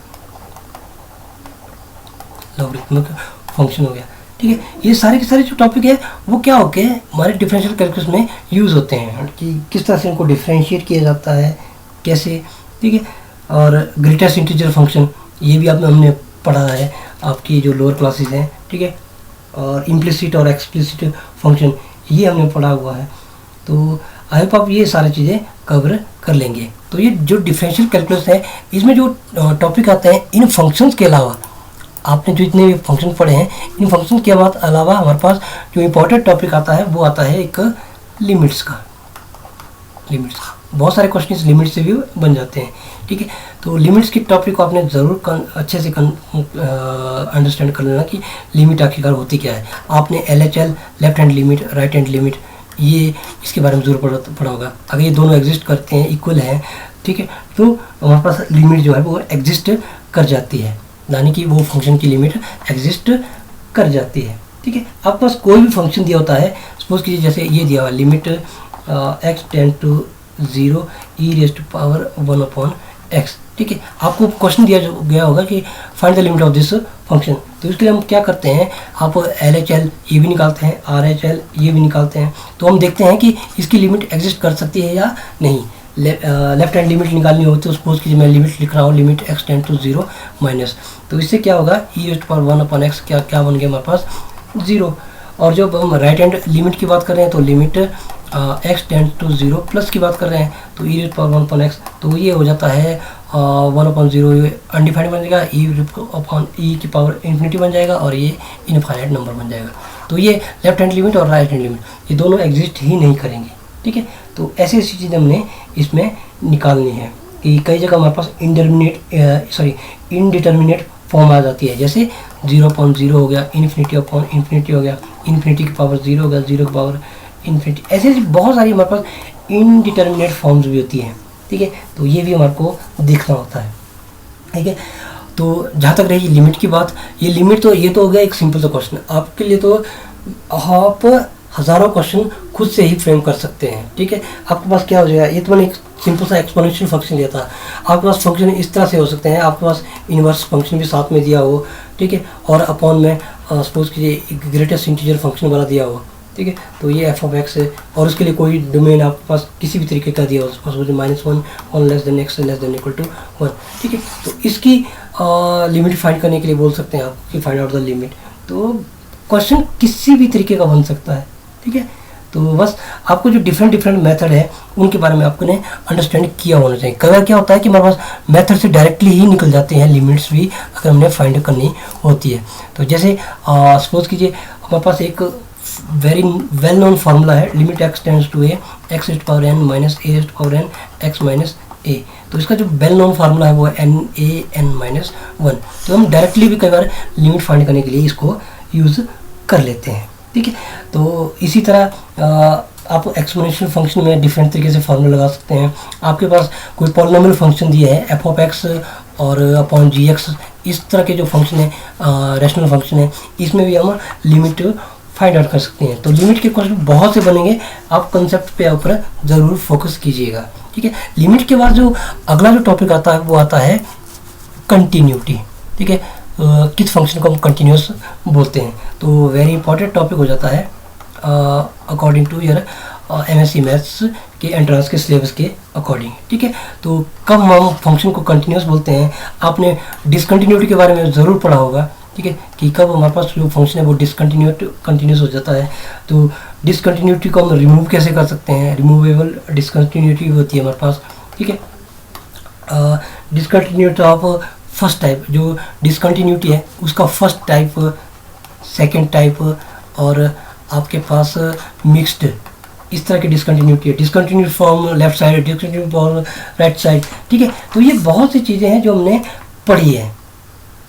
लॉगरिथमिक फंक्शन हो गया। ठीक है, ये सारे के सारे जो टॉपिक है वो क्या होके हमारे डिफरेंशियल कैलकुलस में यूज़ होते हैं कि किस तरह से इनको डिफरेंशिएट किया जाता है, कैसे। ठीक है, और ग्रेटेस्ट इंटीजर फंक्शन ये भी हमने पढ़ा है आपकी जो लोअर क्लासेस हैं। ठीक है, और इम्प्लिसिट और एक्सप्लिसिट फंक्शन ये हमने पढ़ा हुआ है। तो आई होप आप ये सारी चीज़ें कवर कर लेंगे। तो ये जो डिफरेंशियल कैलकुलस है इसमें जो टॉपिक आते हैं इन फंक्शंस के अलावा, आपने जो इतने भी फंक्शन पढ़े हैं इन फंक्शन के बाद अलावा हमारे पास जो इम्पोर्टेंट टॉपिक आता है वो आता है एक लिमिट्स का। बहुत सारे क्वेश्चन लिमिट से भी बन जाते हैं। ठीक है, तो लिमिट्स के टॉपिक को आपने ज़रूर अच्छे से अंडरस्टैंड कर लेना कि लिमिट आखिरकार होती क्या है। आपने LHL, left hand limit, right hand limit, ये इसके बारे में ज़रूर पढ़ा होगा। अगर ये दोनों एग्जिस्ट करते हैं, इक्वल हैं, ठीक है, तो हमारे पास लिमिट जो है वो एग्जिस्ट कर जाती है, यानी कि वो फंक्शन की लिमिट एग्जिस्ट कर जाती है। ठीक है, आपके पास कोई भी फंक्शन दिया होता है, सपोज कीजिए जैसे ये दिया हुआ limit x tend to 0 e⁻1/x। ठीक है, आपको क्वेश्चन दिया गया होगा कि find the limit of this function. तो इसके लिए हम क्या करते हैं, आप LHL ये भी निकालते हैं, RHL ये भी निकालते हैं। तो हम देखते हैं कि इसकी लिमिट एग्जिस्ट कर सकती है या नहीं। लेफ्ट हैंड लिमिट निकालनी होती है, सपोज कीजिए मैं लिमिट लिख रहा हूँ, limit x tend to 0 minus, तो इससे क्या होगा e⁻1/x क्या बन गया हमारे पास 0। और जब हम राइट हैंड लिमिट की बात कर रहे हैं तो limit x tend to 0 plus की बात कर रहे हैं तो e⁻1/x, तो ये हो जाता है 1/0 अनडिफाइंड बन जाएगा, e की पावर इन्फिनिटी बन जाएगा और ये इनफाइनाइट नंबर बन जाएगा। तो ये लेफ्ट हैंड लिमिट और राइट हैंड लिमिट ये दोनों एग्जिस्ट ही नहीं करेंगे। ठीक है, तो ऐसी चीज़ें हमने इसमें निकालनी है कि कई जगह हमारे पास इनडिटर्मिनेट फॉर्म आ जाती है, जैसे 0/0 हो गया, इन्फिनिटी हो गया, इन्फिनिटी की पावर 0 हो गया, 0 की पावर इन्फिनिटी, ऐसे बहुत सारी हमारे पास इनडिटर्मिनेट फॉर्म्स भी होती हैं। ठीक है, तो ये भी हमारे को देखना होता है। ठीक है, तो जहाँ तक रही लिमिट की बात, ये लिमिट तो ये तो हो गया एक सिंपल सा क्वेश्चन। आपके लिए तो आप हज़ारों क्वेश्चन खुद से ही फ्रेम कर सकते हैं। ठीक है, आपके पास क्या हो जाएगा, ये तो मैंने एक सिंपल सा एक्सपोनेंशियल फंक्शन दिया था, आपके पास फंक्शन इस तरह से हो सकते हैं, आपके पास इन्वर्स फंक्शन भी साथ में दिया हो। ठीक है, और अपॉन में सपोज कीजिए ग्रेटेस्ट इंटीजर फंक्शन वाला दिया हो, ठीक है, तो ये एफ ऑफ एक्स है और उसके लिए कोई डोमेन आपके पास किसी भी तरीके का दिया हो, suppose -1 1 less than x less than equal to 1, ठीक है, तो इसकी लिमिट फाइंड करने के लिए बोल सकते हैं आप कि फाइंड आउट द लिमिट। तो क्वेश्चन किसी भी तरीके का बन सकता है, ठीक है, तो बस आपको जो डिफरेंट मेथड है उनके बारे में आपको ने अंडरस्टैंड किया होना चाहिए। कई बार क्या होता है कि हमारे पास मेथड से डायरेक्टली ही निकल जाते हैं लिमिट्स भी, अगर हमने फाइंड करनी होती है। तो जैसे सपोज कीजिए हमारे पास एक वेरी वेल नोन फार्मूला है, limit x tends to a x raised power n minus a raised power n x minus a। तो इसका जो वेल नोन फार्मूला है वो है n(a)(n-1). तो हम डायरेक्टली भी कई बार लिमिट फाइंड करने के लिए इसको यूज़ कर लेते हैं, ठीक है। तो इसी तरह आप एक्सपोनेंशियल फंक्शन में डिफरेंट तरीके से फार्मूला लगा सकते हैं। आपके पास कोई पॉलिनोमियल फंक्शन दिया है f ऑफ x और अपॉन gx, इस तरह के जो फंक्शन है रैशनल फंक्शन है, इसमें भी हम लिमिट फाइंड आउट कर सकते हैं। तो लिमिट के क्वेश्चन बहुत से बनेंगे, आप कंसेप्ट पे ऊपर ज़रूर फोकस कीजिएगा, ठीक है। लिमिट के बाद जो अगला जो टॉपिक आता है वो आता है कंटिन्यूटी, ठीक है, किस फंक्शन को हम कंटिन्यूस बोलते हैं। तो वेरी इंपॉर्टेंट टॉपिक हो जाता है according to your MSc maths के एंट्रेंस के सिलेबस के अकॉर्डिंग, ठीक है। तो कब हम फंक्शन को कंटिन्यूस बोलते हैं, आपने डिसकंटिन्यूटी के बारे में ज़रूर पढ़ा होगा, ठीक है, कि कब हमारे पास जो फंक्शन है वो कंटिन्यूस हो जाता है। तो डिसकंटिन्यूटी को हम रिमूव कैसे कर सकते हैं, रिमूवेबल डिसकंटिन्यूटी होती है हमारे पास, ठीक है। डिसकंटिन्यूटी ऑफ फर्स्ट टाइप, जो डिसकंटिन्यूटी है उसका फर्स्ट टाइप, सेकंड टाइप और आपके पास मिक्स्ड, इस तरह की डिसकंटिन्यूटी है। Discontinuity form left side, discontinuity form right side, ठीक है। तो ये बहुत सी चीज़ें हैं जो हमने पढ़ी है,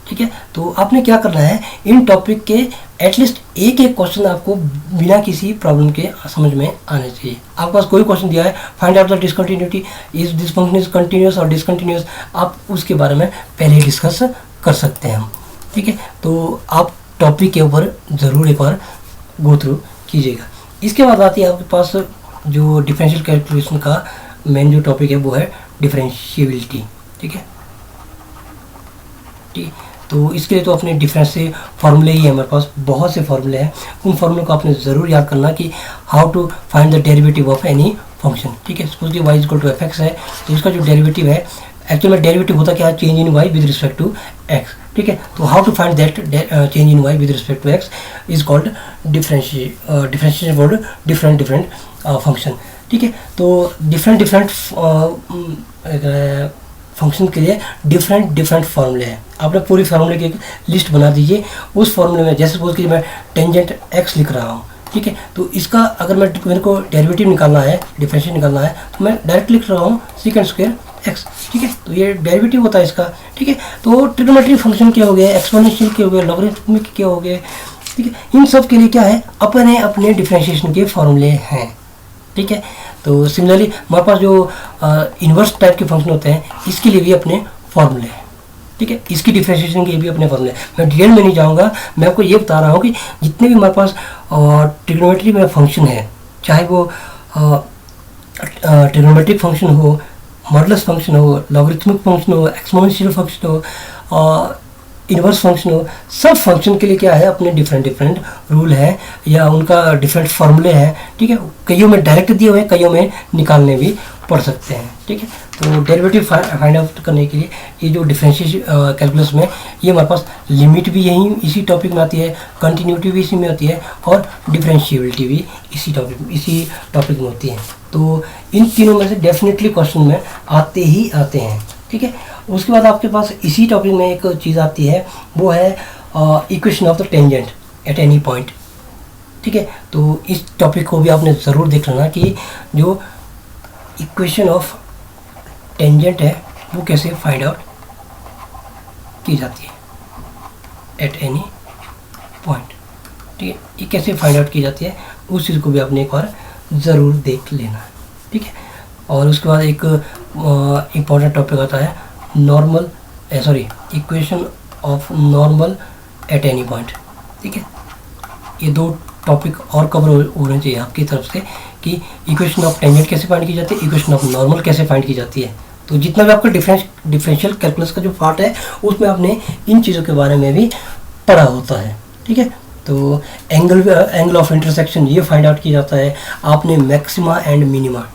ठीक है। तो आपने क्या करना है, इन टॉपिक के एटलीस्ट एक क्वेश्चन आपको बिना किसी प्रॉब्लम के समझ में आने चाहिए। आपके पास कोई क्वेश्चन दिया है, find out the discontinuity, is this function is continuous और डिसकंटिन्यूस, आप उसके बारे में पहले डिस्कस कर सकते हैं हम, ठीक है। तो आप टॉपिक के ऊपर ज़रूर एक बार गो थ्रू कीजिएगा। इसके बाद आती है आपके पास जो डिफरेंशियल कैलकुलेशन का मेन जो टॉपिक है वो है डिफरेंशिएबिलिटी, ठीक है, ठीक। तो इसके लिए तो अपने डिफरेंस से फार्मूले ही है, हमारे पास बहुत से फार्मूले हैं, उन फार्मूलों को आपने ज़रूर याद करना कि how to find the derivative of any function, ठीक है। सपोज कि y इक्वल टू fx है, तो इसका जो डेरिवेटिव है, एक्चुअल में डेरिवेटिव होता क्या है, change in y with respect to x, ठीक है। तो how to find that change in y with respect to x is called differentiation for different function, ठीक है। तो डिफरेंट फंक्शन के लिए डिफरेंट फार्मूले हैं। आपने पूरी फार्मूले की एक लिस्ट बना दीजिए। उस फार्मूले में जैसे सपोज कि मैं टेंजेंट x लिख रहा हूँ, ठीक है, तो इसका अगर मेरे को डेरिवेटिव निकालना है, डिफरेंशिएट निकालना है, तो मैं डायरेक्ट लिख रहा हूँ सेकंड स्क्वायर x, ठीक है। तो ये डेरिवेटिव होता है इसका, ठीक है। तो ट्रिग्नोमेट्रिक फंक्शन क्या हो गए, एक्सपोनेंशियल के हो गए, लॉगरिथमिक के हो गए, ठीक है। इन सब के लिए क्या है, अपने डिफरेंशिएशन के फॉर्मूले हैं, ठीक है। तो सिमिलरली हमारे पास जो इन्वर्स टाइप के फंक्शन होते हैं, इसके लिए भी अपने फॉर्मूले हैं, ठीक है। इसकी डिफरेंशिएशन के भी अपने फॉर्मूले हैं। मैं डिटेल में नहीं जाऊंगा, मैं आपको ये बता रहा हूँ कि जितने भी हमारे पास ट्रिग्नोमेट्री में फंक्शन है, चाहे वो ट्रिग्नोमेट्रिक फंक्शन हो, मॉडुलस फंक्शन हो, लॉगरिथमिक फंक्शन हो, एक्सपोनेंशियल फंक्शन हो, इन्वर्स फंक्शन हो, सब फंक्शन के लिए क्या है, अपने डिफरेंट रूल है या उनका डिफरेंट फार्मूले हैं, ठीक है। कईयों में डायरेक्ट दिए हुए हैं, कईयों में निकालने भी पड़ सकते हैं, ठीक है। तो डेरिवेटिव फाइंड आउट करने के लिए ये जो डिफरेंशिएशन कैलकुलस में ये हमारे पास लिमिट भी यही इसी टॉपिक में आती है, कंटिन्यूटी भी इसी में आती है और डिफरेंशिएबिलिटी भी इसी टॉपिक में होती है। तो इन तीनों में से डेफिनेटली क्वेश्चन में आते ही आते हैं, ठीक है। उसके बाद आपके पास इसी टॉपिक में एक चीज़ आती है, वो है equation of the tangent at any point, ठीक है। तो इस टॉपिक को भी आपने ज़रूर देख लेना कि जो इक्वेशन ऑफ टेंजेंट है वो कैसे फाइंड आउट की जाती है एट एनी पॉइंट, ठीक है। ये कैसे फाइंड आउट की जाती है उस चीज़ को भी आपने एक बार ज़रूर देख लेना, ठीक है। और उसके बाद एक इम्पॉर्टेंट टॉपिक आता है equation of normal at any point, ठीक है। ये दो टॉपिक और कवर होने चाहिए आपकी तरफ से कि इक्वेशन ऑफ टेंजेंट कैसे फाइंड की जाती है, इक्वेशन ऑफ नॉर्मल कैसे फाइंड की जाती है। तो जितना भी आपका डिफरेंशियल कैलकुलस का जो पार्ट है उसमें आपने इन चीज़ों के बारे में भी पढ़ा होता है, ठीक है। तो एंगल ऑफ इंटरसेक्शन ये फाइंड आउट किया जाता है। आपने मैक्सिमा एंड मिनिमा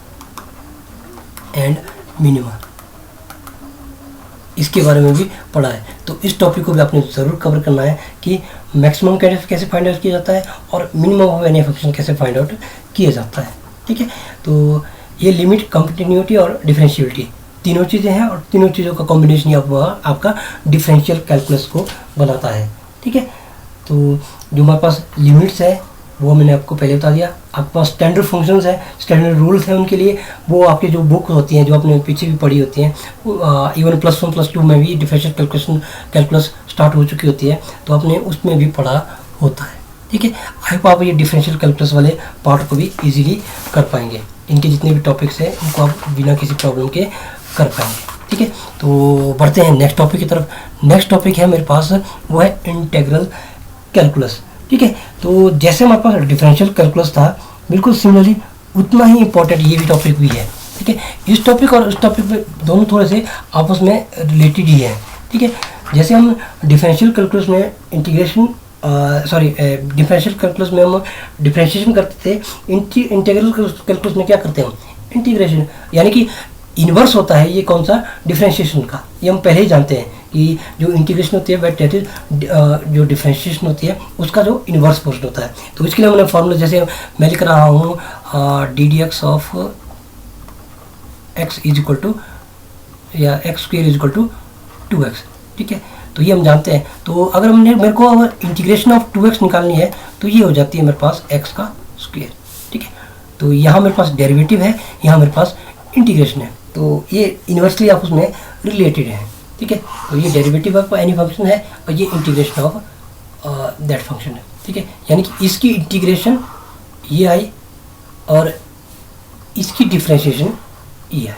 इसके बारे में भी पढ़ा है, तो इस टॉपिक को भी आपने ज़रूर कवर करना है कि मैक्सिमम कैसे फाइंड आउट किया जाता है और मिनिमम ऑफ एनी फंक्शन कैसे फाइंड आउट किया जाता है। ठीक है, तो ये लिमिट, कंटिन्यूटी और डिफरेंशियलिटी तीनों चीज़ें हैं, और तीनों चीज़ों का कॉम्बिनेशन आपका डिफरेंशियल कैलकुलस को बनाता है। ठीक है, तो जो हमारे पास लिमिट्स है वो मैंने आपको पहले बता दिया। आपके पास स्टैंडर्ड फंक्शंस है, स्टैंडर्ड रूल्स हैं उनके लिए, वो आपके जो बुक होती हैं जो आपने पीछे भी पढ़ी होती हैं, इवन +1 +2 में भी डिफरेंशियल कैलकुलस स्टार्ट हो चुकी होती है, तो आपने उसमें भी पढ़ा होता है। ठीक है, आई होप आप ये डिफरेंशियल कैलकुलस वाले पार्ट को भी इजीली कर पाएंगे। इनके जितने भी टॉपिक्स हैं उनको आप बिना किसी प्रॉब्लम के कर पाएंगे। ठीक है, तो बढ़ते हैं नेक्स्ट टॉपिक की तरफ। नेक्स्ट टॉपिक है मेरे पास, वो है इंटीग्रल कैलकुलस। ठीक है, तो जैसे हमारे पास डिफरेंशियल कैलकुलस था, बिल्कुल सिमिलरली उतना ही इम्पोर्टेंट ये भी टॉपिक भी है। ठीक है, इस टॉपिक और उस टॉपिक में दोनों थोड़े से आपस में रिलेटेड ही है। ठीक है, जैसे हम डिफरेंशियल कैलकुलस में डिफरेंशियल कैलकुलस में हम डिफरेंशिएशन करते थे, इंटीग्रल कैलकुलस में क्या करते हैं हम इंटीग्रेशन, यानी कि इन्वर्स होता है ये कौन सा, डिफरेंशिएशन का। ये हम पहले ही जानते हैं कि जो इंटीग्रेशन होती है दैट इज जो डिफरेंशिएशन होती है उसका जो इन्वर्स पोर्शन होता है। तो इसके लिए हमने फॉर्मूला, जैसे मैं लिख रहा हूँ ddx of x is equal to या x² is equal to 2x। ठीक है, तो ये हम जानते हैं। तो अगर मेरे को अगर इंटीग्रेशन ऑफ 2x निकालनी है तो ये हो जाती है मेरे पास x का स्क्वायर। ठीक है, तो यहाँ मेरे पास डेरिवेटिव है, यहाँ मेरे पास इंटीग्रेशन है, तो ये इन्वर्सली आप उसमें रिलेटेड है। ठीक है, तो ये डेरिवेटिव ऑफ एनी फंक्शन है और ये इंटीग्रेशन ऑफ दैट फंक्शन है। ठीक है, यानी कि इसकी इंटीग्रेशन ये आई और इसकी डिफरेंशिएशन ये आई।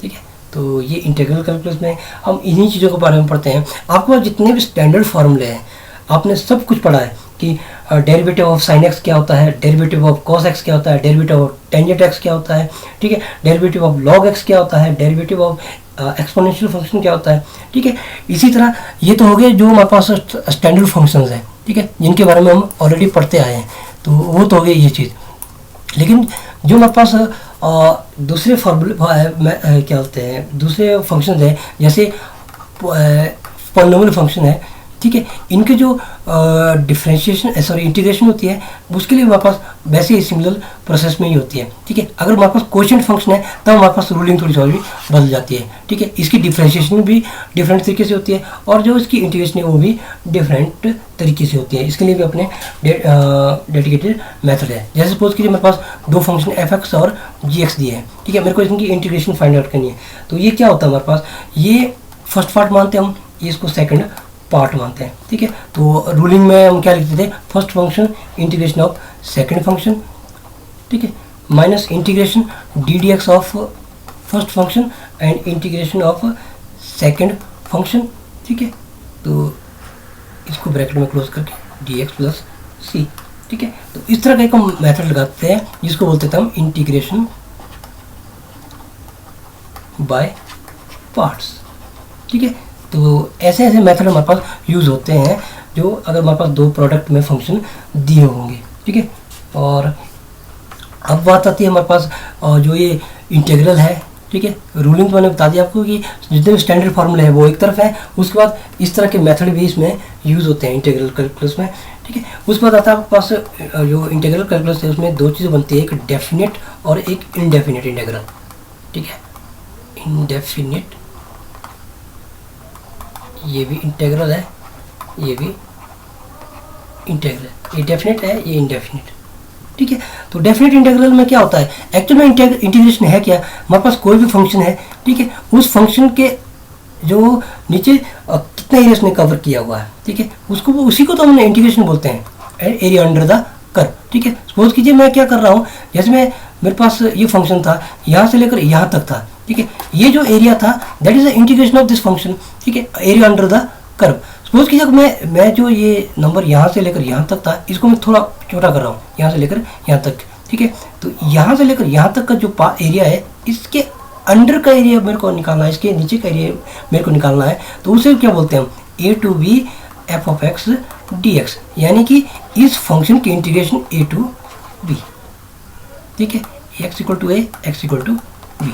ठीक है, तो ये इंटीग्रल कैलकुलस में हम इन्हीं चीज़ों के बारे में पढ़ते हैं। आपके पास जितने भी स्टैंडर्ड फार्मूले हैं आपने सब कुछ पढ़ा है कि डेरिवेटिव ऑफ साइन एक्स क्या होता है, डेरिवेटिव ऑफ कॉस एक्स क्या होता है, डेरिवेटिव ऑफ टेंजेंट एक्स क्या होता है। ठीक है, डेरिवेटिव ऑफ लॉग एक्स क्या होता है, डेरिवेटिव ऑफ एक्सपोनेंशियल फंक्शन क्या होता है। ठीक है, इसी तरह ये तो हो गए जो हमारे पास स्टैंडर्ड फंक्शंस हैं, ठीक है, जिनके बारे में हम ऑलरेडी पढ़ते आए हैं, तो वो तो हो गई ये चीज़। लेकिन जो हमारे पास दूसरे फॉर्मूले क्या होते हैं, दूसरे फंक्शन हैं, जैसे पॉलिनोमियल फंक्शन है, ठीक है, इनके जो इंटीग्रेशन होती है उसके लिए हमारे पास वैसे ही सिमिलर प्रोसेस में ही होती है। ठीक है, अगर हमारे पास कोएफिशिएंट फंक्शन है तब हमारे पास रूलिंग थोड़ी सी बदल जाती है। ठीक है, इसकी डिफरेंशिएशन भी डिफरेंट तरीके से होती है और जो इसकी इंटीग्रेशन है वो भी डिफरेंट तरीके से होती है। इसके लिए भी अपने डेडिकेटेड मेथड है। जैसे सपोज कीजिए मेरे पास दो फंक्शन f(x) और g(x) दिए हैं। ठीक है, मेरे को इनकी इंटीग्रेशन फाइंड आउट करनी है, तो ये क्या होता है हमारे पास, ये फर्स्ट पार्ट मानते हैं हम, ये इसको सेकंड पार्ट मानते हैं। ठीक है, तो रूलिंग में हम क्या लिखते थे, first function integration of second function, ठीक है, minus integration ddx of first function and integration of second function. ठीक है, तो इसको ब्रैकेट में क्लोज करके dx प्लस c। ठीक है, तो इस तरह का एक हम मेथड लगाते हैं जिसको बोलते थे हम इंटीग्रेशन बाय पार्ट्स। ठीक है, तो ऐसे ऐसे मेथड हमारे पास यूज़ होते हैं जो अगर हमारे पास दो प्रोडक्ट में फंक्शन दिए होंगे। ठीक है, और अब बात आती है हमारे पास जो ये इंटीग्रल है। ठीक है, रूलिंग तो मैंने बता दिया आपको कि जितने भी स्टैंडर्ड फार्मूले हैं वो एक तरफ है, उसके बाद इस तरह के मेथड भी इसमें यूज़ होते हैं इंटीग्रल कैलकुलस में। ठीक है, उसके बाद आता है आपके पास जो इंटीग्रल कैलकुलस है उसमें दो चीज़ें बनती है, एक डेफिनेट और एक इनडेफिनेट इंटीग्रल। ठीक है, इनडेफिनेट ये भी इंटीग्रल है, ये भी इंटीग्रल, ये डेफिनेट है, ये इनडेफिनेट। ठीक है, तो डेफिनेट इंटीग्रल में क्या होता है, एक्चुअल में इंटीग्रेशन है क्या, हमारे पास कोई भी फंक्शन है, ठीक है, उस फंक्शन के जो नीचे कितना एरिया उसने कवर किया हुआ है, ठीक है, उसको उसी को तो हमने इंटीग्रेशन बोलते हैं, एरिया अंडर द कर्व। ठीक है, सपोज कीजिए मैं क्या कर रहा हूँ, जैसे मेरे पास ये फंक्शन था, यहाँ से लेकर यहाँ तक था। ठीक है, ये जो एरिया था that is the integration of this function. ठीक है, area under the curve. Suppose कीजिए मैं जो ये नंबर यहाँ से लेकर यहाँ तक था इसको मैं थोड़ा छोटा कर रहा हूँ, यहाँ से लेकर यहाँ तक। ठीक है, तो यहाँ से लेकर यहाँ तक का जो एरिया है इसके अंडर का एरिया मेरे को निकालना है, इसके नीचे का एरिया मेरे को निकालना है, तो उसे क्या बोलते हैं हम, A to B F of x D x, यानी कि इस फंक्शन की इंटीग्रेशन ए टू बी, ठीक है, x equal to A, x equal to B.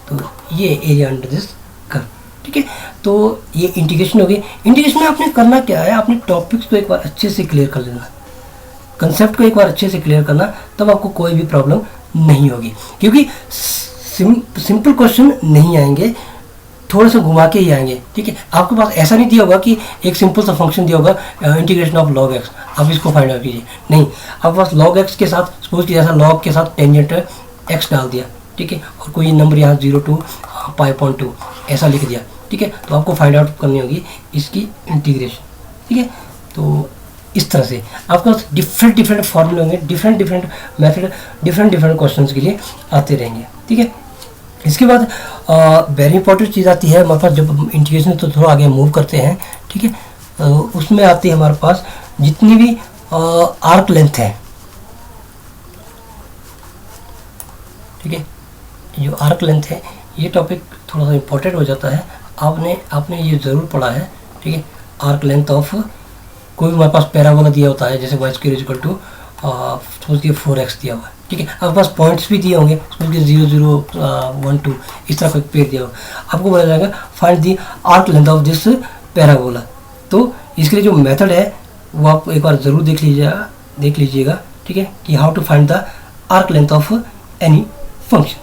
तो ये एरिया अंडर दिस कर्व, ठीक है। तो ये इंटीग्रेशन हो गई। इंटीग्रेशन में आपने करना क्या है, आपने टॉपिक्स को एक बार अच्छे से क्लियर कर लेना, कंसेप्ट को एक बार अच्छे से क्लियर करना, तब आपको कोई भी प्रॉब्लम नहीं होगी, क्योंकि सिंपल क्वेश्चन नहीं आएंगे, थोड़ा सा घुमा के ही आएंगे, ठीक है। आपके पास ऐसा नहीं दिया होगा कि एक सिंपल सा फंक्शन दिया होगा इंटीग्रेशन ऑफ लॉग एक्स, आप इसको फाइंड आउट कीजिए, नहीं, आपके पास लॉग एक्स के साथ सपोज कि ऐसा लॉग के साथ टेंजेंट एक्स डाल दिया, ठीक है, और कोई नंबर यहाँ 0 to π.2 ऐसा लिख दिया, ठीक है, तो आपको फाइंड आउट करनी होगी इसकी इंटीग्रेशन, ठीक है। तो इस तरह से आपके पास डिफरेंट फॉर्मूले होंगे, डिफरेंट मेथड, डिफरेंट क्वेश्चंस के लिए आते रहेंगे, ठीक है। इसके बाद वेरी इंपॉर्टेंट चीज़ आती है हमारे पास, जब इंटीग्रेशन तो थोड़ा आगे मूव करते हैं, ठीक है, उसमें आती है हमारे पास जितनी भी आर्क लेंथ है, ठीक है, जो आर्क लेंथ है, ये टॉपिक थोड़ा सा इम्पोर्टेंट हो जाता है। आपने ये ज़रूर पढ़ा है, ठीक है। आर्क लेंथ ऑफ कोई भी हमारे पास पैराबोला दिया होता है, जैसे y स्क्वायर इक्वल टू समझिए 4x दिया हुआ है, ठीक है। आपके पास पॉइंट्स भी दिए होंगे, समझिए 0 0 1 2 इस तरह का पेड़ दिया होगा, आपको बोला जाएगा find the arc length of this parabola. तो इसके लिए जो मेथड है वो आप एक बार ज़रूर देख लीजिएगा, ठीक है, कि how to find the arc length of any function,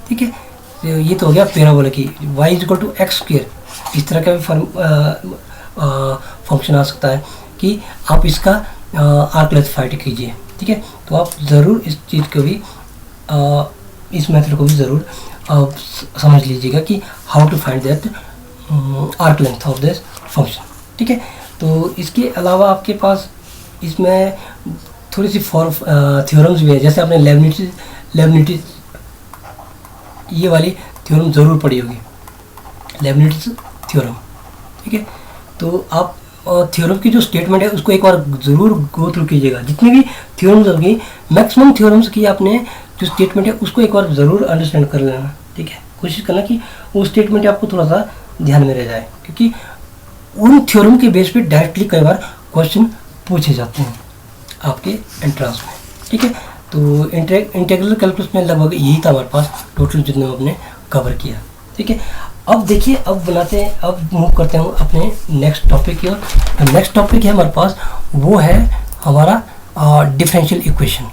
ठीक है। तो ये तो हो गया पैराबोला की, y equal to x square, इस तरह का भी फंक्शन आ सकता है कि आप इसका आर्क लेंथ फाइंड कीजिए, ठीक है। तो आप ज़रूर इस चीज़ को भी इस मेथड को भी ज़रूर समझ लीजिएगा कि how to find that arc length of this function, ठीक है। तो इसके अलावा आपके पास इसमें थोड़ी सी थ्योरम्स भी है, जैसे आपने लेबनिट्ज़ ये वाली थ्योरम ज़रूर पढ़ी होगी, लेबनिट्ज़ थ्योरम, ठीक है। तो आप थ्योरम की जो स्टेटमेंट है उसको एक बार ज़रूर गो थ्रू कीजिएगा। जितनी भी थ्योरम्स होगी, मैक्सिमम थ्योरम्स की आपने जो स्टेटमेंट है उसको एक बार ज़रूर अंडरस्टैंड कर लेना, ठीक है। कोशिश करना कि वो स्टेटमेंट आपको थोड़ा सा ध्यान में रह जाए, क्योंकि उन थ्योरम के बेस पे डायरेक्टली कई बार क्वेश्चन पूछे जाते हैं आपके एंट्रेंस में, ठीक है। तो इंटीग्रल कैलकुलस में लगभग यही था हमारे पास टोटल जितने हमने कवर किया, ठीक है। अब देखिए, अब मूव करते हैं अपने नेक्स्ट टॉपिक की ओर। नेक्स्ट टॉपिक है हमारे पास, वो है हमारा डिफरेंशियल इक्वेशन,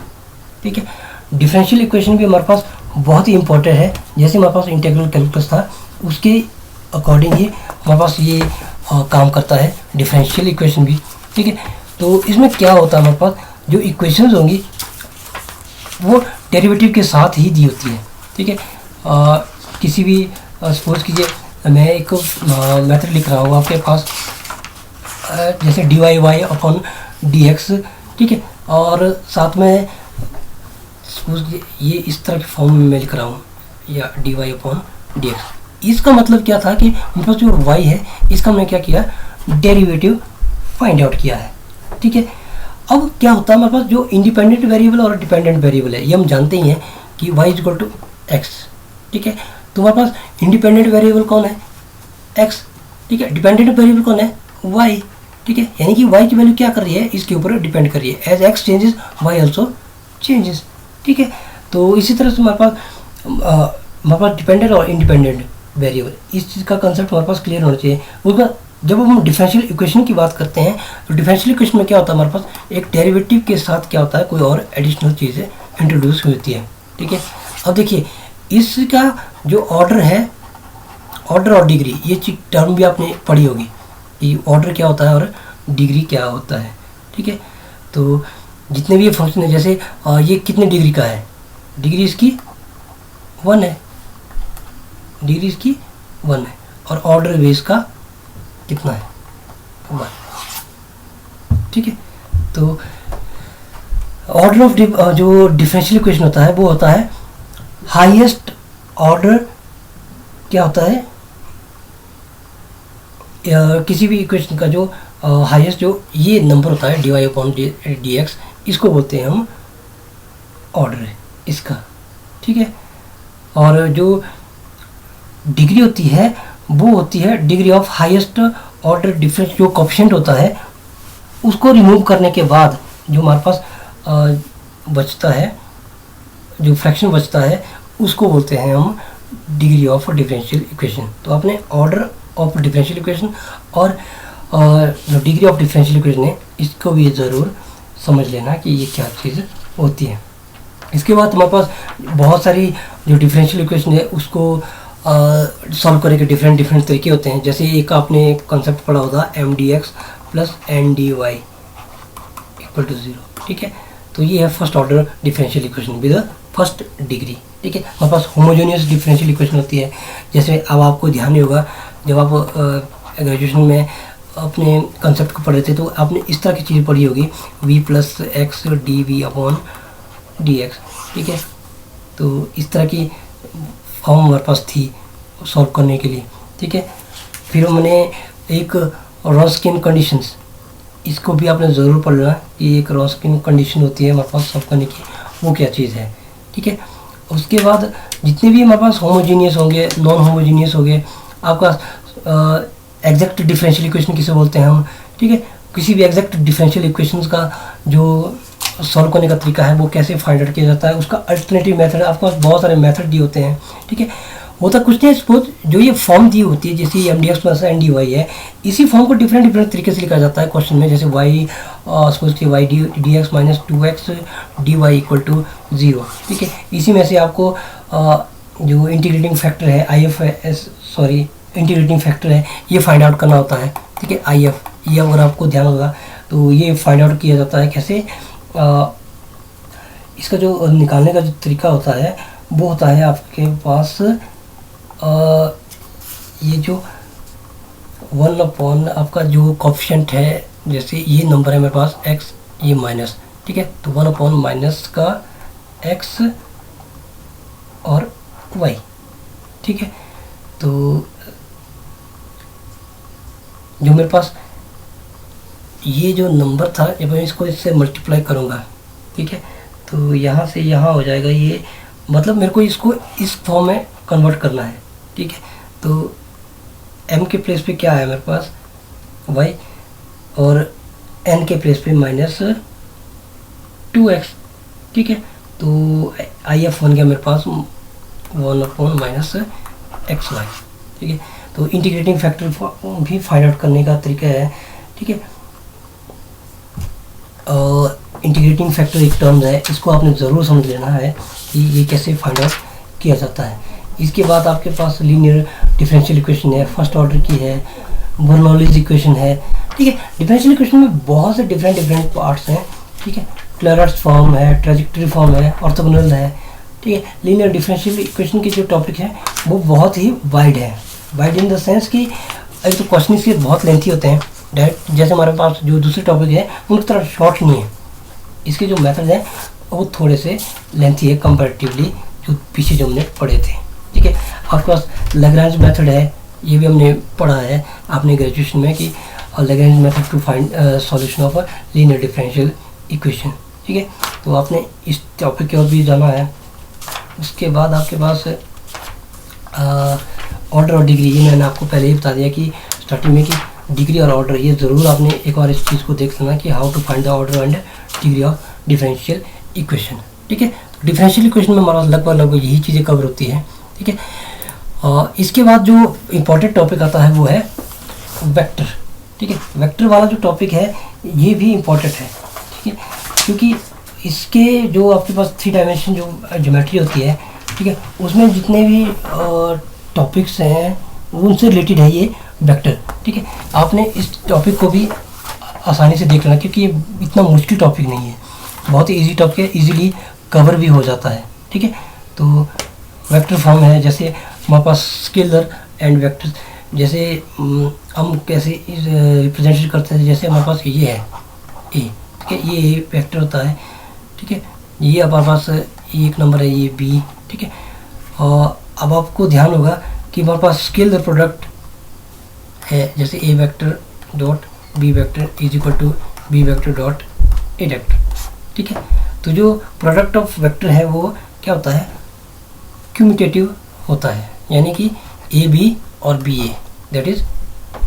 ठीक है। डिफरेंशियल इक्वेशन भी हमारे पास बहुत ही इंपॉर्टेंट है। जैसे हमारे पास इंटीग्रल कैलकुलस था, उसके अकॉर्डिंग ही हमारे पास ये काम करता है डिफरेंशियल इक्वेशन भी, ठीक है। तो इसमें क्या होता है, हमारे पास जो इक्वेशंस होंगी वो डेरिवेटिव के साथ ही दी होती है, ठीक है। किसी भी सपोज कीजिए मैं एक मेथड लिख रहा हूँ आपके पास, जैसे d y upon d x, ठीक है, और साथ में सपोज कीजिए ये इस तरह के फॉर्म में मैं लिख रहा हूँ, या d y upon d x. इसका मतलब क्या था कि मेरे पास जो y है इसका मैंने क्या किया, डेरिवेटिव फाइंड आउट किया है, ठीक है। अब क्या होता है, हमारे पास जो इंडिपेंडेंट वेरिएबल और डिपेंडेंट वेरिएबल है, ये हम जानते ही हैं कि y इक्वल टू एक्स, ठीक है। तो हमारे पास इंडिपेंडेंट वेरिएबल कौन है, x, ठीक है। डिपेंडेंट वेरिएबल कौन है, y, ठीक है। यानी कि y की वैल्यू क्या कर रही है, इसके ऊपर डिपेंड कर रही है। As x changes y also changes, ठीक है। तो इसी तरह से हमारे पास डिपेंडेंट और इंडिपेंडेंट वेरिएबल, इस चीज़ का कंसेप्ट हमारे पास क्लियर होना चाहिए। उसका जब हम डिफरेंशियल इक्वेशन की बात करते हैं, तो डिफरेंशियल इक्वेशन में क्या होता है, हमारे पास एक डेरिवेटिव के साथ क्या होता है, कोई और एडिशनल चीज़ें इंट्रोड्यूस होती है, ठीक है। अब देखिए, इसका जो ऑर्डर है, ऑर्डर और डिग्री, ये टर्म भी आपने पढ़ी होगी कि ऑर्डर क्या होता है और डिग्री क्या होता है, ठीक है। तो जितने भी ये फंक्शन है, जैसे ये कितने डिग्री का है, डिग्री इसकी 1 है, डिग्री इसकी 1 है, और ऑर्डर बेस का कितना है, 1, ठीक है। तो ऑर्डर ऑफ जो डिफरेंशियल इक्वेशन होता है वो होता है हाईएस्ट ऑर्डर, क्या होता है, किसी भी इक्वेशन का जो हाईएस्ट जो ये नंबर होता है d y upon d x, इसको बोलते हैं हम ऑर्डर है इसका, ठीक है। और जो डिग्री होती है वो होती है degree of highest order difference जो कोफिशिएंट होता है उसको रिमूव करने के बाद जो हमारे पास बचता है, जो फ्रैक्शन बचता है, उसको बोलते हैं हम डिग्री ऑफ डिफरेंशियल इक्वेशन। तो आपने ऑर्डर ऑफ डिफरेंशियल इक्वेशन और जो डिग्री ऑफ डिफरेंशियल इक्वेशन है इसको भी ज़रूर समझ लेना कि ये क्या चीज़ होती है। इसके बाद हमारे पास बहुत सारी जो डिफरेंशियल इक्वेशन है उसको सॉल्व करने के डिफरेंट तरीके होते हैं। जैसे एक आपने कॉन्सेप्ट पढ़ा होगा mdx plus ndy equal to 0, ठीक है। तो ये है first order differential equation with first degree, ठीक है। हमारे पास होमोजेनियस डिफरेंशियल इक्वेशन होती है। जैसे अब आपको ध्यान ही होगा जब आप ग्रेजुएशन में अपने कॉन्सेप्ट को पढ़ रहे थे तो आपने इस तरह की चीज़ पढ़ी होगी v plus x d v upon d x, ठीक है। तो इस तरह की फॉर्म हमारे पास थी सॉल्व करने के लिए, ठीक है। फिर हमने एक रॉन्स्कियन कंडीशंस, इसको भी आपने ज़रूर पढ़ लेना कि एक रॉन्स्कियन कंडीशन होती है हमारे पास सॉल्व करने की, वो क्या चीज़ है, ठीक है। उसके बाद जितने भी हमारे पास होमोजीनियस होंगे, नॉन होमोजीनियस होंगे, आपका एग्जैक्ट डिफरेंशियल इक्वेशन किसे बोलते हैं हम, ठीक है। किसी भी एग्जैक्ट डिफरेंशियल इक्वेशंस का जो सॉल्व करने का तरीका है वो कैसे फाइंड आउट किया जाता है, उसका अल्टरनेटिव मेथड, आपके पास बहुत सारे मेथड दिए होते हैं, ठीक है। होता कुछ नहीं, सपोज जो ये फॉर्म दी होती है जैसे mdx प्लस ndy है, इसी फॉर्म को डिफरेंट तरीके से लिखा जाता है क्वेश्चन में। जैसे y सपोज कि y dx minus 2x dy equal to 0, ठीक है। इसी में से आपको जो इंटीग्रेटिंग फैक्टर है इंटीग्रेटिंग फैक्टर है ये फाइंड आउट करना होता है, ठीक है। IF ये अगर आपको ध्यान होगा तो ये फाइंड आउट किया जाता है कैसे, इसका जो निकालने का जो तरीका होता है वो होता है आपके पास ये जो 1 अपॉन आपका जो कोफिशिएंट है, जैसे ये नंबर है मेरे पास x, ये माइनस, ठीक है। तो 1 अपॉन माइनस का x और y, ठीक है। तो जो मेरे पास ये जो नंबर था जब मैं इसको इससे मल्टीप्लाई करूँगा, ठीक है, तो यहाँ से यहाँ हो जाएगा ये, मतलब मेरे को इसको इस फॉर्म में कन्वर्ट करना है, ठीक है। तो m के प्लेस पे क्या है मेरे पास y और n के प्लेस पे माइनस 2x, ठीक है। तो IF बन गया मेरे पास 1 अपॉन माइनस XY, ठीक है। तो इंटीग्रेटिंग फैक्टर भी फाइंड आउट करने का तरीका है, ठीक है। इंटीग्रेटिंग फैक्टर एक टर्म है, इसको आपने ज़रूर समझ लेना है कि ये कैसे फाइंड आउट किया जाता है। इसके बाद आपके पास लीनियर डिफरेंशियल इक्वेशन है, फर्स्ट ऑर्डर की है, बर्नौलीज इक्वेशन है, ठीक है। डिफरेंशियल इक्वेशन में बहुत से डिफरेंट पार्ट्स हैं, ठीक है। क्लैरर्स फॉर्म है, ट्रेजेक्टरी फॉर्म है, ऑर्थोगोनल है, ठीक है। लीनियर डिफरेंशियल इक्वेशन की जो टॉपिक है वो बहुत ही वाइड है, वाइड इन द सेंस कि एक तो क्वेश्चन इसके बहुत लेंथी होते हैं, डायरेक्ट जैसे हमारे पास जो दूसरे टॉपिक है उनकी तरह शॉर्ट नहीं है। इसके जो मेथड हैं वो थोड़े से लेंथी है कंपैरेटिवली जो पीछे जो हमने पढ़े थे, ठीक है। आपके पास लैग्रेंज मेथड है, ये भी हमने पढ़ा है आपने ग्रेजुएशन में कि Lagrange method to find solution of a linear differential equation, ठीक है। तो आपने इस टॉपिक की ओर भी जाना है। उसके बाद आपके पास ऑर्डर और डिग्री, ये मैंने आपको पहले ही बता दिया कि स्टार्टिंग में कि डिग्री और ऑर्डर ये ज़रूर आपने एक बार इस चीज़ को देख लेना कि how to find the order and degree of differential equation, ठीक है। तो डिफरेंशियल इक्वेशन में हमारा लगभग यही चीज़ें कवर होती हैं, ठीक है। इसके बाद जो इम्पोर्टेंट टॉपिक आता है वो है वेक्टर, ठीक है। वेक्टर वाला जो टॉपिक है ये भी इम्पोर्टेंट है, ठीक है, क्योंकि इसके जो आपके पास 3 डायमेंशन जो ज्योमेट्री होती है, ठीक है, उसमें जितने भी टॉपिक्स हैं उनसे रिलेटेड है ये वेक्टर, ठीक है। आपने इस टॉपिक को भी आसानी से देख लेना क्योंकि ये इतना मुश्किल टॉपिक नहीं है, बहुत ही ईजी टॉपिक है, इजीली कवर भी हो जाता है, ठीक है। तो वेक्टर फॉर्म है, जैसे हमारे पास स्केलर एंड वेक्टर, जैसे हम कैसे रिप्रेजेंट करते हैं, जैसे हमारे पास ये है ए, ठीक है, ये वेक्टर होता है, ठीक है। ये हमारे पास एक नंबर है, ये बी, ठीक है। और अब आपको ध्यान होगा कि हमारे पास स्केलर प्रोडक्ट है, जैसे A vector dot B vector is equal to B vector dot A vector, ठीक है। तो जो प्रोडक्ट ऑफ वेक्टर है वो क्या होता है, क्यूमुटेटिव होता है, यानी कि ए बी और B A that is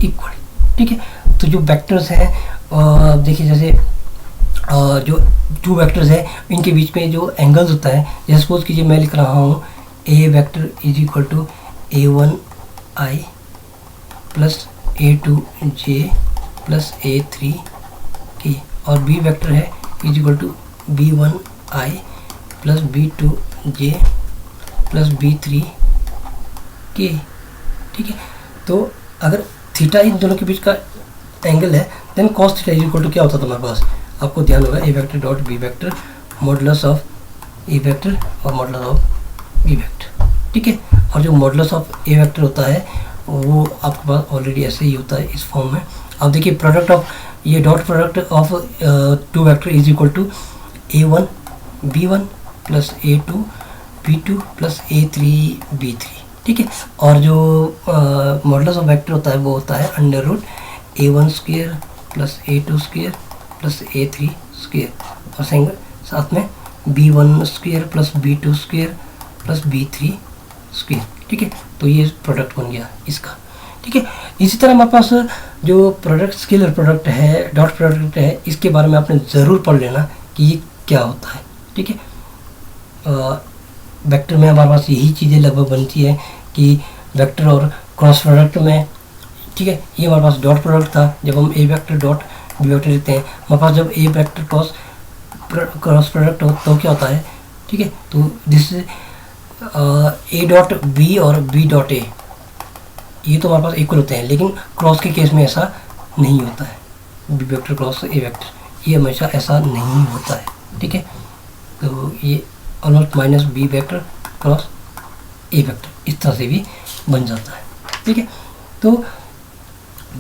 equal, ठीक है। तो जो वेक्टर्स हैं देखिए जैसे जो टू वेक्टर्स है इनके बीच में जो एंगल्स होता है, जैसे सपोज कीजिए मैं लिख रहा हूँ A vector is equal to a1i plus a2j plus a3k और बी वेक्टर है is equal to b1i plus b2j plus b3k, ठीक है। तो अगर थीटा इन दोनों के बीच का एंगल है then cos theta is equal to क्या होता था हमारे पास, आपको ध्यान होगा A vector dot B vector modulus of A vector और मॉडुलस ऑफ बी वेक्टर, ठीक है। और जो मॉडुलस ऑफ ए वेक्टर होता है वो आपके पास ऑलरेडी ऐसे ही होता है इस फॉर्म में। अब देखिए प्रोडक्ट ऑफ ये dot product of two vector is equal to a1 b1 plus a2 b2 plus a3 b3, ठीक है। और जो मॉडुलस ऑफ वेक्टर होता है वो होता है under root a1 square plus a2 square plus a3 square और साथ में b1 square plus b2 square plus b3 square, ठीक है। तो ये प्रोडक्ट बन गया इसका, ठीक है। इसी तरह हमारे पास जो प्रोडक्ट स्केलर प्रोडक्ट है डॉट प्रोडक्ट है इसके बारे में आपने ज़रूर पढ़ लेना कि ये क्या होता है, ठीक है। वेक्टर में हमारे पास यही चीज़ें लगभग बनती है कि वेक्टर और क्रॉस प्रोडक्ट में, ठीक है। ये हमारे पास डॉट प्रोडक्ट था, जब हम ए वेक्टर डॉट बी वेक्टर लिखते हैं हमारे पास जब ए वेक्टर क्रॉस प्रोडक्ट हो तो क्या होता है, ठीक है। तो दिस ए डॉट बी और बी डॉट ए ये तो हमारे पास इक्वल होते हैं, लेकिन क्रॉस के केस में ऐसा नहीं होता है, B vector cross A vector ये हमेशा ऐसा नहीं होता है, ठीक है। तो ये almost minus B vector cross A vector इस तरह से भी बन जाता है, ठीक है। तो